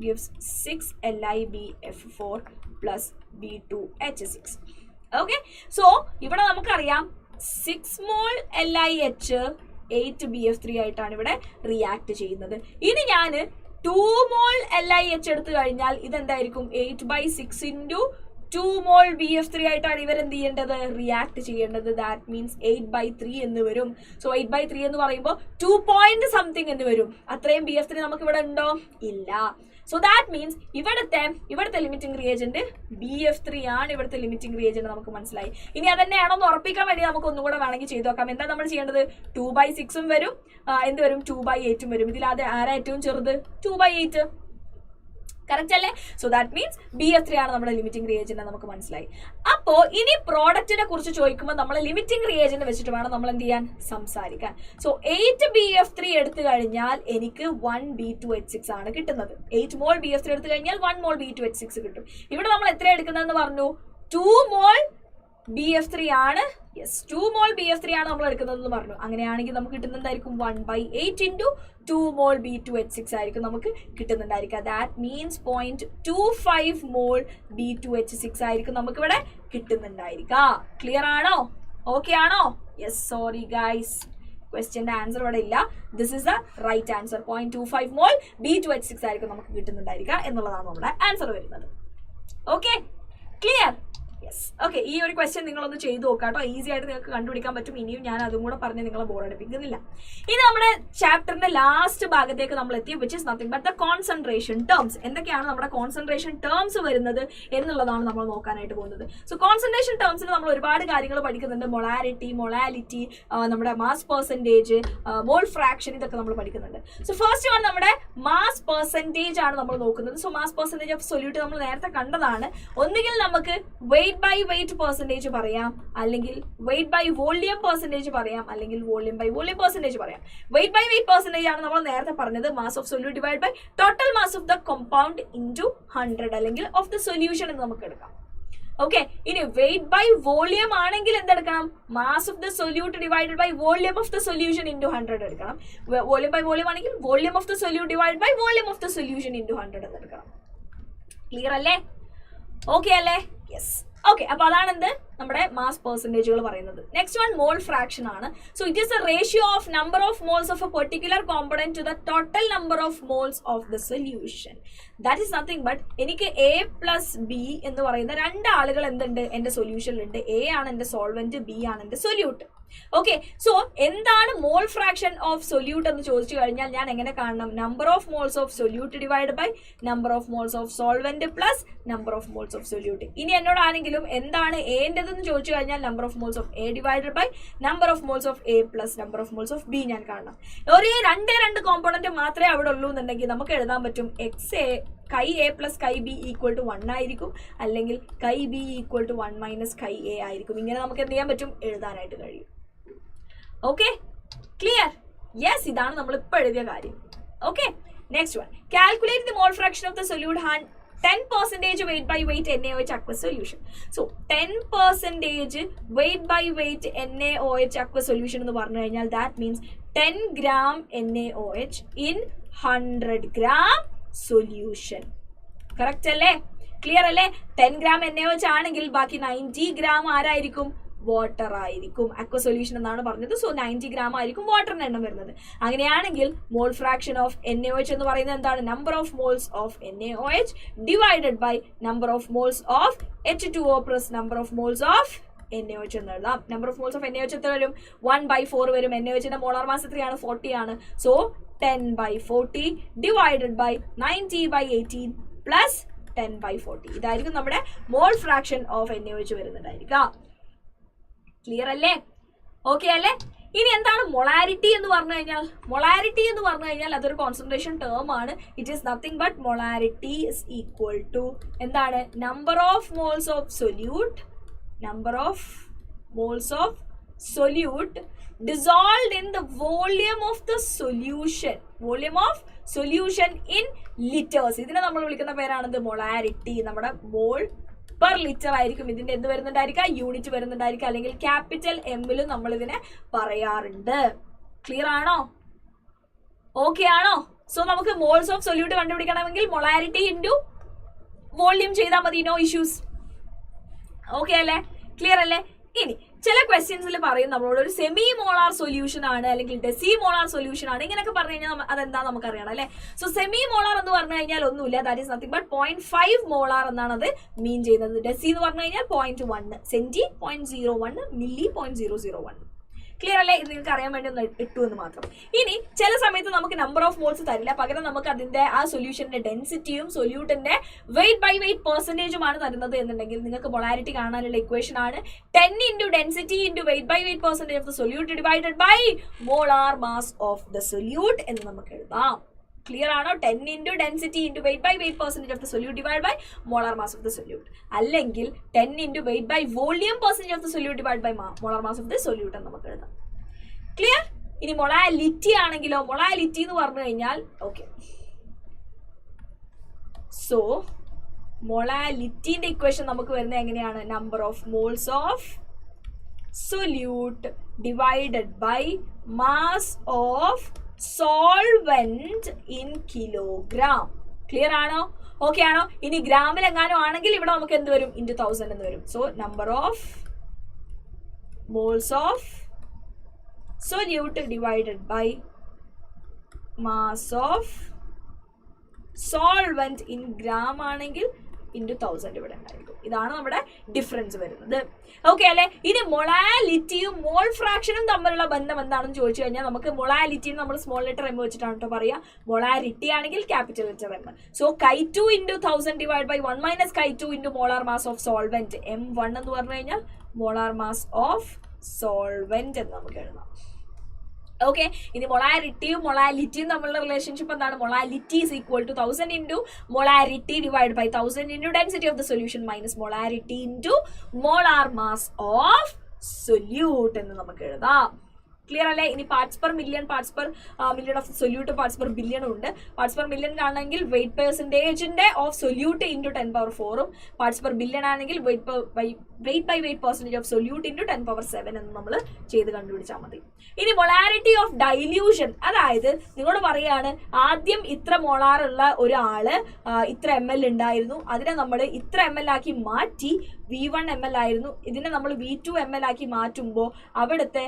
gives 6LiBF4 plus B2H6. Okay, so ഇവിടെ നമുക്കറിയാം 6 mol LiH 8BF3 ആയിട്ടാണ് ഇവിടെ റിയാക്ട് ചെയ്യുന്നത്. ഇനി ഞാൻ 2 mol LiH എടുത്തു കഴിഞ്ഞാൽ ഇതെന്തായിരിക്കും? 8/6 into 2 mol BF3 ആയിട്ടാണ് ഇവർ എന്ത് ചെയ്യേണ്ടത്? റിയാക്ട് ചെയ്യേണ്ടത്. ദാറ്റ് മീൻസ് 8/3 എന്ന് വരും. സോ 8/3 എന്ന് പറയുമ്പോൾ 2 point something എന്ന് വരും. അത്രയും BF3 നമുക്ക് ഇവിടെ ഉണ്ടോ? ഇല്ല. സോ ദാറ്റ് മീൻസ് ഇവിടുത്തെ ലിമിറ്റിംഗ് റിയേജന്റ് BF3 ആണ്. ഇവിടുത്തെ ലിമിറ്റിംഗ് റിയേജന്റ് നമുക്ക് മനസ്സിലായി. ഇനി അതന്നെയാണോ എന്ന് ഉറപ്പിക്കാൻ വേണ്ടി നമുക്ക് ഒന്നും കൂടെ വേണമെങ്കിൽ ചെയ്തു നോക്കാം. എന്താ നമ്മൾ ചെയ്യേണ്ടത്? 2/6 വരും, എന്ത് വരും? 2/8 വരും. ഇതിൽ അത് ആരാ ഏറ്റവും ചെറുത്? 2/8. കറക്റ്റ് അല്ലേ? സോ ദാറ്റ് മീൻസ് BF3 ആണ് നമ്മുടെ ലിമിറ്റിംഗ് റിയേജന്റ് നമുക്ക് മനസ്സിലായി. അപ്പോ ഇനി പ്രോഡക്റ്റിനെ കുറിച്ച് ചോദിക്കുമ്പോൾ നമ്മൾ ലിമിറ്റിംഗ് റിയേജന്റ് വെച്ചിട്ട് വേണം നമ്മൾ എന്ത് ചെയ്യാൻ? സംസാരിക്കാൻ. സോ 8BF3 എടുത്തു കഴിഞ്ഞാൽ എനിക്ക് 1B2H6 ആണ് കിട്ടുന്നത്. 8 mol BF3 എടുത്തു കഴിഞ്ഞാൽ 1 mol B2H6 കിട്ടും. ഇവിടെ നമ്മൾ എത്ര എടുക്കുന്നതെന്ന് പറഞ്ഞു? 2 mol BF3 ആണ്. യെസ്, 2 mol BF3 ആണ് നമ്മൾ എടുക്കുന്നതെന്ന് പറഞ്ഞു. അങ്ങനെയാണെങ്കിൽ നമുക്ക് കിട്ടുന്നുണ്ടായിരിക്കും 1/8 into 2 mol B2H6 ആയിരിക്കും നമുക്ക് കിട്ടുന്നുണ്ടായിരിക്കുക. ദാറ്റ് മീൻസ് 0.25 mol B2H6 ആയിരിക്കും നമുക്ക് ഇവിടെ കിട്ടുന്നുണ്ടായിരിക്കുക. ക്ലിയർ ആണോ? ഓക്കെ ആണോ? യെസ്, സോറി ഗൈസ്, ക്വസ്റ്റ്യന്റെ ആൻസർ ഇവിടെ ഇല്ല. This is the right answer. 0.25 mol B2H6 ആയിരിക്കും നമുക്ക് കിട്ടുന്നുണ്ടായിരിക്കുക എന്നുള്ളതാണ് നമ്മുടെ ആൻസർ വരുന്നത്. Okay, clear? യെസ്. ഓക്കെ, ഈ ഒരു ക്വസ്റ്റ്യൻ നിങ്ങളൊന്ന് ചെയ്ത് നോക്കാം കേട്ടോ. ഈസി ആയിട്ട് നിങ്ങൾക്ക് കണ്ടുപിടിക്കാൻ പറ്റും. ഇനിയും ഞാൻ അതും കൂടെ പറഞ്ഞ് നിങ്ങളെ ബോറടിപ്പിക്കുന്നില്ല. ഇനി നമ്മുടെ ചാപ്റ്ററിന്റെ ലാസ്റ്റ് ഭാഗത്തേക്ക് നമ്മൾ എത്തി, which is nothing but the concentration terms. എന്തൊക്കെയാണ് നമ്മുടെ കോൺസെൻട്രേഷൻ ടേംസ് വരുന്നത് എന്നുള്ളതാണ് നമ്മൾ നോക്കാനായിട്ട് പോകുന്നത്. സോ കോൺസെൻട്രേഷൻ ടേംസിൽ നമ്മൾ ഒരുപാട് കാര്യങ്ങൾ പഠിക്കുന്നുണ്ട്. മൊളാരിറ്റി, മൊളാലിറ്റി, നമ്മുടെ മാസ് പെർസെൻറ്റേജ്, മോൾ ഫ്രാക്ഷൻ, ഇതൊക്കെ നമ്മൾ പഠിക്കുന്നുണ്ട്. സോ ഫസ്റ്റ് വൺ നമ്മുടെ മാസ് പെർസെൻറ്റേജ് ആണ് നമ്മൾ നോക്കുന്നത്. So mass percentage of solute നമ്മൾ നേരത്തെ കണ്ടതാണ്. ഒന്നുകിൽ നമുക്ക് weight by weight percentage പറയാം, അല്ലെങ്കിൽ weight by volume percentage പറയാം, അല്ലെങ്കിൽ volume by volume percentage പറയാം. weight by weight percentage ആണ് നമ്മൾ നേരത്തെ പറഞ്ഞത്. mass of solute divided by total mass of the compound into 100 അല്ലെങ്കിൽ of the solution എന്ന് നമുക്ക് എടുക്കാം. ഓക്കെ, ഇനി weight by volume ആണെങ്കിൽ എന്തെടുക്കണം? mass of the solute divided by volume of the solution into 100 എടുക്കണം. volume by volume ആണെങ്കിൽ volume of the solute divided by volume of the solution into 100 എന്ന് എടുക്കണം. Clear അല്ലേ? ഓക്കെ അല്ലേ? Yes. Okay, അപ്പൊ അതാണ് എന്ത് നമ്മുടെ മാസ് പെർസെൻറ്റേജുകൾ പറയുന്നത്. നെക്സ്റ്റ് വൺ മോൾ ഫ്രാക്ഷൻ ആണ്. So it is a ratio of number of moles of a particular component to the total number of moles of the solution. That is nothing but എനിക്ക് A plus B എന്ന് പറയുന്ന രണ്ട് ആളുകൾ എന്തുണ്ട് എന്റെ സൊല്യൂഷനിലുണ്ട്. A ആണ് എന്റെ സോൾവെന്റ്, B ആണ് എന്റെ സൊല്യൂട്ട്. ഓക്കെ, സോ എന്താണ് മോൾ ഫ്രാക്ഷൻ ഓഫ് സൊല്യൂട്ട് എന്ന് ചോദിച്ചു കഴിഞ്ഞാൽ ഞാൻ എങ്ങനെ കാണണം? Number of moles of solute divide by number of moles of solvent plus number of moles of solute. ഇനി എന്നോട് ആണെങ്കിലും എന്താണ് എന്റേതെന്ന് ചോദിച്ചു കഴിഞ്ഞാൽ number of moles of A divided by number of moles of A plus number of moles of B ഞാൻ കാണണം. ഒരു രണ്ട് കോമ്പോണന്റ് മാത്രമേ അവിടെ ഉള്ളൂ എന്നുണ്ടെങ്കിൽ നമുക്ക് എഴുതാൻ പറ്റും chi A plus chi B equal to 1 ആയിരിക്കും, അല്ലെങ്കിൽ chi B equal to 1 minus chi A ആയിരിക്കും. ഇങ്ങനെ നമുക്ക് എന്ത് ചെയ്യാൻ പറ്റും? എഴുതാനായിട്ട് കഴിയും. Okay, clear? യെസ്, ഇതാണ് നമ്മൾ ഇപ്പൊ എഴുതിയ കാര്യം. Okay, next one, calculate the mall fraction of the solute 10% weight by weight NaOH aqueous solution. So 10% weight by weight NaOH aqueous solution എന്ന് പറഞ്ഞു കഴിഞ്ഞാൽ that means 10 gram NaOH in 100 gram solution. Correct അല്ലേ? Clear അല്ലേ? 10 gram NaOH ആണെങ്കിൽ ബാക്കി 90 gram ആരായിരിക്കും? Water ആയിരിക്കും. Aqua solution എന്നാണ് പറഞ്ഞത്. സോ 90 gram ആയിരിക്കും വാട്ടറിന്റെ എണ്ണം വരുന്നത്. അങ്ങനെയാണെങ്കിൽ മോൾ ഫ്രാക്ഷൻ ഓഫ് NaOH എന്ന് പറയുന്നത് എന്താണ്? Number of moles of NaOH divided by number of moles of H2O plus number of moles of NaOH എന്ന് എഴുതാം. Number of moles of NaOH എത്ര വരും? 1/4 വരും. NaOHന്റെ മോളാർ മാസ് എത്രയാണ്? 40 ആണ്. So 10/40 divided by 90/18 plus 10/40. ഇതായിരിക്കും നമ്മുടെ മോൾ ഫ്രാക്ഷൻ ഓഫ് NaOH വരുന്നുണ്ടായിരിക്കുക. ക്ലിയർ അല്ലേ? ഓക്കെ അല്ലേ? ഇനി എന്താണ് മൊളാരിറ്റി എന്ന് പറഞ്ഞു കഴിഞ്ഞാൽ? മൊളാരിറ്റി എന്ന് പറഞ്ഞു കഴിഞ്ഞാൽ അതൊരു കോൺസെൻട്രേഷൻ ടേം ആണ്. It is nothing but molarity is equal to എന്താണ്? Number of moles of solute, number of moles of solute dissolved in the volume of the solution, volume of solution in liters. ഇതിനെ നമ്മൾ വിളിക്കുന്ന പേരാണെന്ത്? Molarity. നമ്മുടെ mole per litre ആയിരിക്കും ഇതിന്റെ എന്ത് വരുന്നുണ്ടായിരിക്കുക, unit വരുന്നുണ്ടായിരിക്കുക, അല്ലെങ്കിൽ capital എമ്മിലും നമ്മൾ ഇതിനെ പറയാറുണ്ട്. ക്ലിയർ ആണോ? ഓക്കെ ആണോ? സോ നമുക്ക് മോൾസ് ഓഫ് സൊല്യൂട്ട് കണ്ടുപിടിക്കണമെങ്കിൽ മൊളാരിറ്റി ഇൻറ്റു വോള്യൂം ചെയ്താൽ മതി, നോ ഇഷ്യൂസ്. ഓക്കെ അല്ലേ? ക്ലിയർ അല്ലേ? ഇനി ചില ക്വസ്റ്റ്യൻസിൽ പറയും നമ്മളോട് ഒരു സെമി മോളാർ സൊല്യൂഷൻ ആണ് അല്ലെങ്കിൽ ഡെസി മോളാർ സൊല്യൂഷൻ ആണ്, ഇങ്ങനെയൊക്കെ പറഞ്ഞു കഴിഞ്ഞാൽ അതെന്താ നമുക്കറിയണം അല്ലെ. സോ സെമി മോളാർ എന്ന് പറഞ്ഞു കഴിഞ്ഞാൽ ഒന്നുമില്ല, that is nothing but 0.5 molar എന്നാണ് അത് മീൻ ചെയ്യുന്നത്. ഡെസി എന്ന് പറഞ്ഞു കഴിഞ്ഞാൽ 0.1, സെന്റി 0.01, മില്ലി 0.001. ക്ലിയർ അല്ലേ? ഇത് നിങ്ങൾക്ക് അറിയാൻ വേണ്ടി ഒന്ന് ഇട്ടു എന്ന് മാത്രം. ഇനി ചില സമയത്ത് നമുക്ക് നമ്പർ ഓഫ് മോൾസ് തരില്ല, പകരം നമുക്ക് അതിന്റെ ആ സൊല്യൂഷന്റെ ഡെൻസിറ്റിയും സൊല്യൂട്ടിന്റെ വെയിറ്റ് ബൈ വെയിറ്റ് പെർസെന്റേജുമാണ് തരുന്നത് എന്നുണ്ടെങ്കിൽ നിങ്ങൾക്ക് മൊളാരിറ്റി കാണാനുള്ള ഇക്വേഷൻ ആണ് 10 into density into weight by weight percentage of the solute divided by molar mass of the solute എന്ന് നമുക്ക് എഴുതാം. ക്ലിയർ ആണോ? 10 into density into weight by weight percentage of the solute divided by molar mass of the solute, അല്ലെങ്കിൽ 10 into weight by volume percentage of the solute divided by molar mass of the solute എന്ന് നമുക്ക് എഴുതാം. Clear? ഇനി molality ആണെങ്കിലോ, molality എന്ന് പറഞ്ഞു കഴിഞ്ഞാൽ okay, so മൊളാലിറ്റിന്റെ equation നമുക്ക് വരുന്നത് എങ്ങനെയാണ്? Number of moles of solute divided by mass of solvent in kilogram. Clear ആണോ? ഓക്കെ ആണോ? ഇനി ഗ്രാമിൽ എങ്ങാനും ആണെങ്കിൽ ഇവിടെ നമുക്ക് എന്ത് വരും? ഇൻറ്റു 1000 എന്ന് വരും. So number of moles of solute divided by mass of solvent in gram ആണെങ്കിൽ ഇൻറ്റു 1000 ഇവിടെ ഉണ്ടായിരിക്കും. ഇതാണ് നമ്മുടെ ഡിഫറൻസ് വരുന്നത്. ഓക്കെ അല്ലെ? ഇനി മൊളാലിറ്റിയും മോൾ ഫ്രാക്ഷനും തമ്മിലുള്ള ബന്ധം എന്താണെന്ന് ചോദിച്ചു കഴിഞ്ഞാൽ നമുക്ക് മൊളാലിറ്റി നമ്മൾ സ്മോൾ ലെറ്റർ എം വെച്ചിട്ടാണ് കേട്ടോ പറയാ. മൊളാരിറ്റി ആണെങ്കിൽ capital letter M. So Chi2 into 1000 divided by 1 minus Chi2 into molar mass of solvent. M1 എന്ന് പറഞ്ഞു കഴിഞ്ഞാൽ molar mass of solvent എന്ന് നമുക്ക് എഴുതാം. ഓക്കെ, ഇനി മൊളാരിറ്റിയും മൊളാലിറ്റിയും തമ്മിലുള്ള റിലേഷൻഷിപ്പ് എന്താണ്? Molality is equal to 1000 into molarity divide by 1000 into density of the solution minus molarity into molar mass of solute എന്ന് നമുക്ക് എഴുതാം. ക്ലിയർ അല്ലേ? ഇനി parts per million, parts per million of solute, parts per billion ഉണ്ട്. Parts per million ആണെങ്കിൽ weight പെർസെൻറ്റേജിന്റെ of solute into 10⁴ parts per billion ആണെങ്കിൽ weight by weight percentage of solute into 10⁷ എന്ന് നമ്മൾ ചെയ്ത് കണ്ടുപിടിച്ചാൽ മതി. ഇനി മൊളാരിറ്റി ഓഫ് ഡൈല്യൂഷൻ, അതായത് നിങ്ങളോട് പറയാണ് ആദ്യം ഇത്ര മോളാർ ഉള്ള ഒരാള് ഇത്ര ml ഉണ്ടായിരുന്നു, അതിനെ നമ്മൾ ഇത്ര ml ആക്കി മാറ്റി V1 ml ആയിരുന്നു, ഇതിനെ നമ്മൾ V2 ml ആക്കി മാറ്റുമ്പോൾ അവിടുത്തെ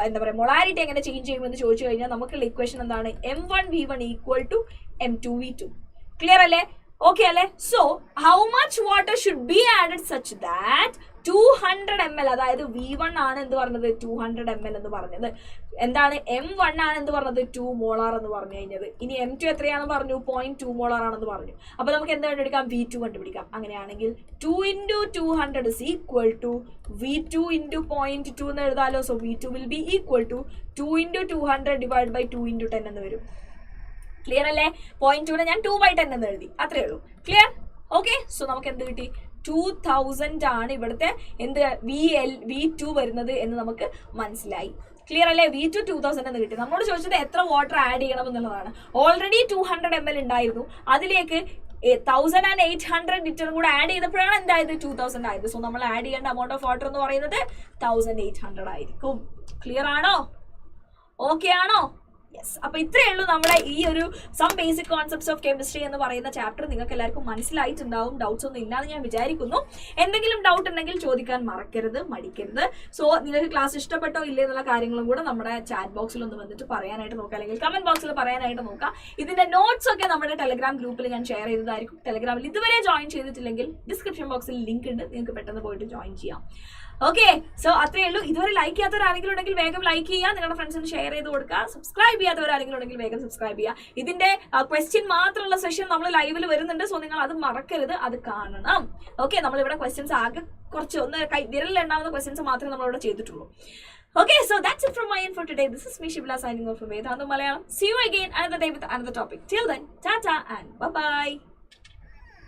എന്താ പറയുക മൊളാരിറ്റി എങ്ങനെ ചേഞ്ച് ചെയ്യുമെന്ന് ചോദിച്ചു കഴിഞ്ഞാൽ നമുക്കുള്ള ഇക്വേഷൻ എന്താണ്? M1V1 equal to M2V2. Clear അല്ലേ? ഓക്കെ അല്ലേ? So how much water should be added such that 200 ml, അതായത് V1 ആണ് എന്ത് പറഞ്ഞത്? 200 ml എന്ന് പറഞ്ഞത്. എന്താണ്? M1 ആണ് എന്ത് പറഞ്ഞത്? 2 മോളാർ എന്ന് പറഞ്ഞു കഴിഞ്ഞത്. ഇനി M2 എത്രയാണെന്ന് പറഞ്ഞു? 0.2 മോളാർ ആണെന്ന് പറഞ്ഞു. അപ്പൊ നമുക്ക് എന്ത് കണ്ടുപിടിക്കാം? V2 കണ്ടുപിടിക്കാം. അങ്ങനെയാണെങ്കിൽ 2 into 200 is equal to V2 into 0.2 എന്ന് എഴുതാലോ. So V2 will be equal to 2 into 200 divided by 2 into 10 എന്ന് വരും. ക്ലിയർ അല്ലേ? 0.2 ഞാൻ 2/10 എന്ന് എഴുതി, അത്രേ ഉള്ളൂ. ക്ലിയർ? ഓക്കെ, സോ നമുക്ക് എന്ത് കിട്ടി? 2000 ആണ് ഇവിടുത്തെ എന്ത് V2 വരുന്നത് എന്ന് നമുക്ക് മനസ്സിലായി. ക്ലിയർ അല്ലേ? V2 2000 എന്ന് കിട്ടി. നമ്മളോട് ചോദിച്ചത് എത്ര വാട്ടർ ആഡ് ചെയ്യണം എന്നുള്ളതാണ്. ഓൾറെഡി 200 ml ഉണ്ടായിരുന്നു, അതിലേക്ക് 1800 ലിറ്ററും കൂടെ ആഡ് ചെയ്തപ്പോഴാണ് എന്തായത്? 2000 ആയത്. സോ നമ്മൾ ആഡ് ചെയ്യേണ്ട amount ഓഫ് വാട്ടർ എന്ന് പറയുന്നത് 1800 ആയിരിക്കും. ക്ലിയർ ആണോ? ഓക്കെ ആണോ? യെസ്. അപ്പൊ ഇത്രയേ ഉള്ളൂ നമ്മുടെ ഈ ഒരു some basic concepts of chemistry എന്ന് പറയുന്ന ചാപ്റ്റർ. നിങ്ങൾക്ക് എല്ലാവർക്കും മനസ്സിലായിട്ടുണ്ടാവും, ഡൗട്ട്സ് ഒന്നും ഇല്ലാന്ന് ഞാൻ വിചാരിക്കുന്നു. എന്തെങ്കിലും ഡൗട്ട് ഉണ്ടെങ്കിൽ ചോദിക്കാൻ മറക്കരുത്, മടിക്കരുത്. സോ നിങ്ങൾക്ക് ക്ലാസ് ഇഷ്ടപ്പെട്ടോ ഇല്ലേ എന്നുള്ള കാര്യങ്ങളും കൂടെ നമ്മുടെ ചാറ്റ് ബോക്സിൽ ഒന്ന് വന്നിട്ട് പറയാനായിട്ട് നോക്കുക, അല്ലെങ്കിൽ കമന്റ് ബോക്സിൽ പറയാനായിട്ട് നോക്കുക. ഇതിന്റെ നോട്ട്സ് ഒക്കെ നമ്മുടെ ടെലഗ്രാം ഗ്രൂപ്പിൽ ഞാൻ ഷെയർ ചെയ്തതായിരിക്കും. ടെലഗ്രാമിൽ ഇതുവരെ ജോയിൻ ചെയ്തിട്ടില്ലെങ്കിൽ ഡിസ്ക്രിപ്ഷൻ ബോക്സിൽ ലിങ്ക് ഉണ്ട്, നിങ്ങൾക്ക് പെട്ടെന്ന് പോയിട്ട് ജോയിൻ ചെയ്യാം. ഓക്കെ, സോ അത്രയേ ഉള്ളൂ. ഇതുവരെ ലൈക്ക് ചെയ്യാത്തവരാരെങ്കിലും ഉണ്ടെങ്കിൽ വേഗം ലൈക്ക് ചെയ്യുക, നിങ്ങളുടെ ഫ്രണ്ട്സിന് ഷെയർ ചെയ്ത് കൊടുക്കുക. സബ്സ്ക്രൈബ് ചെയ്യാത്തവരാരെങ്കിലും ഉണ്ടെങ്കിൽ വേഗം സബ്സ്ക്രൈബ് ചെയ്യുക. ഇതിന്റെ ക്വസ്റ്റ്യൻ മാത്രമുള്ള സെഷൻ നമ്മൾ ലൈവിൽ വരുന്നുണ്ട്, സോ നിങ്ങൾ അത് മറക്കരുത്, അത് കാണണം. ഓക്കെ, നമ്മളിവിടെ ക്വസ്റ്റ്യൻസ് ആകെ കുറച്ച് വിരലിലുണ്ടാവുന്ന ക്വസ്റ്റ്യൻസ് മാത്രമേ നമ്മളിവിടെ ചെയ്തിട്ടുള്ളൂ. Okay, so that's it from my end for today. This is me, Shibla, signing off from Vedanta Malayalam. See you again another day with another topic. Till then, ta-ta and bye-bye.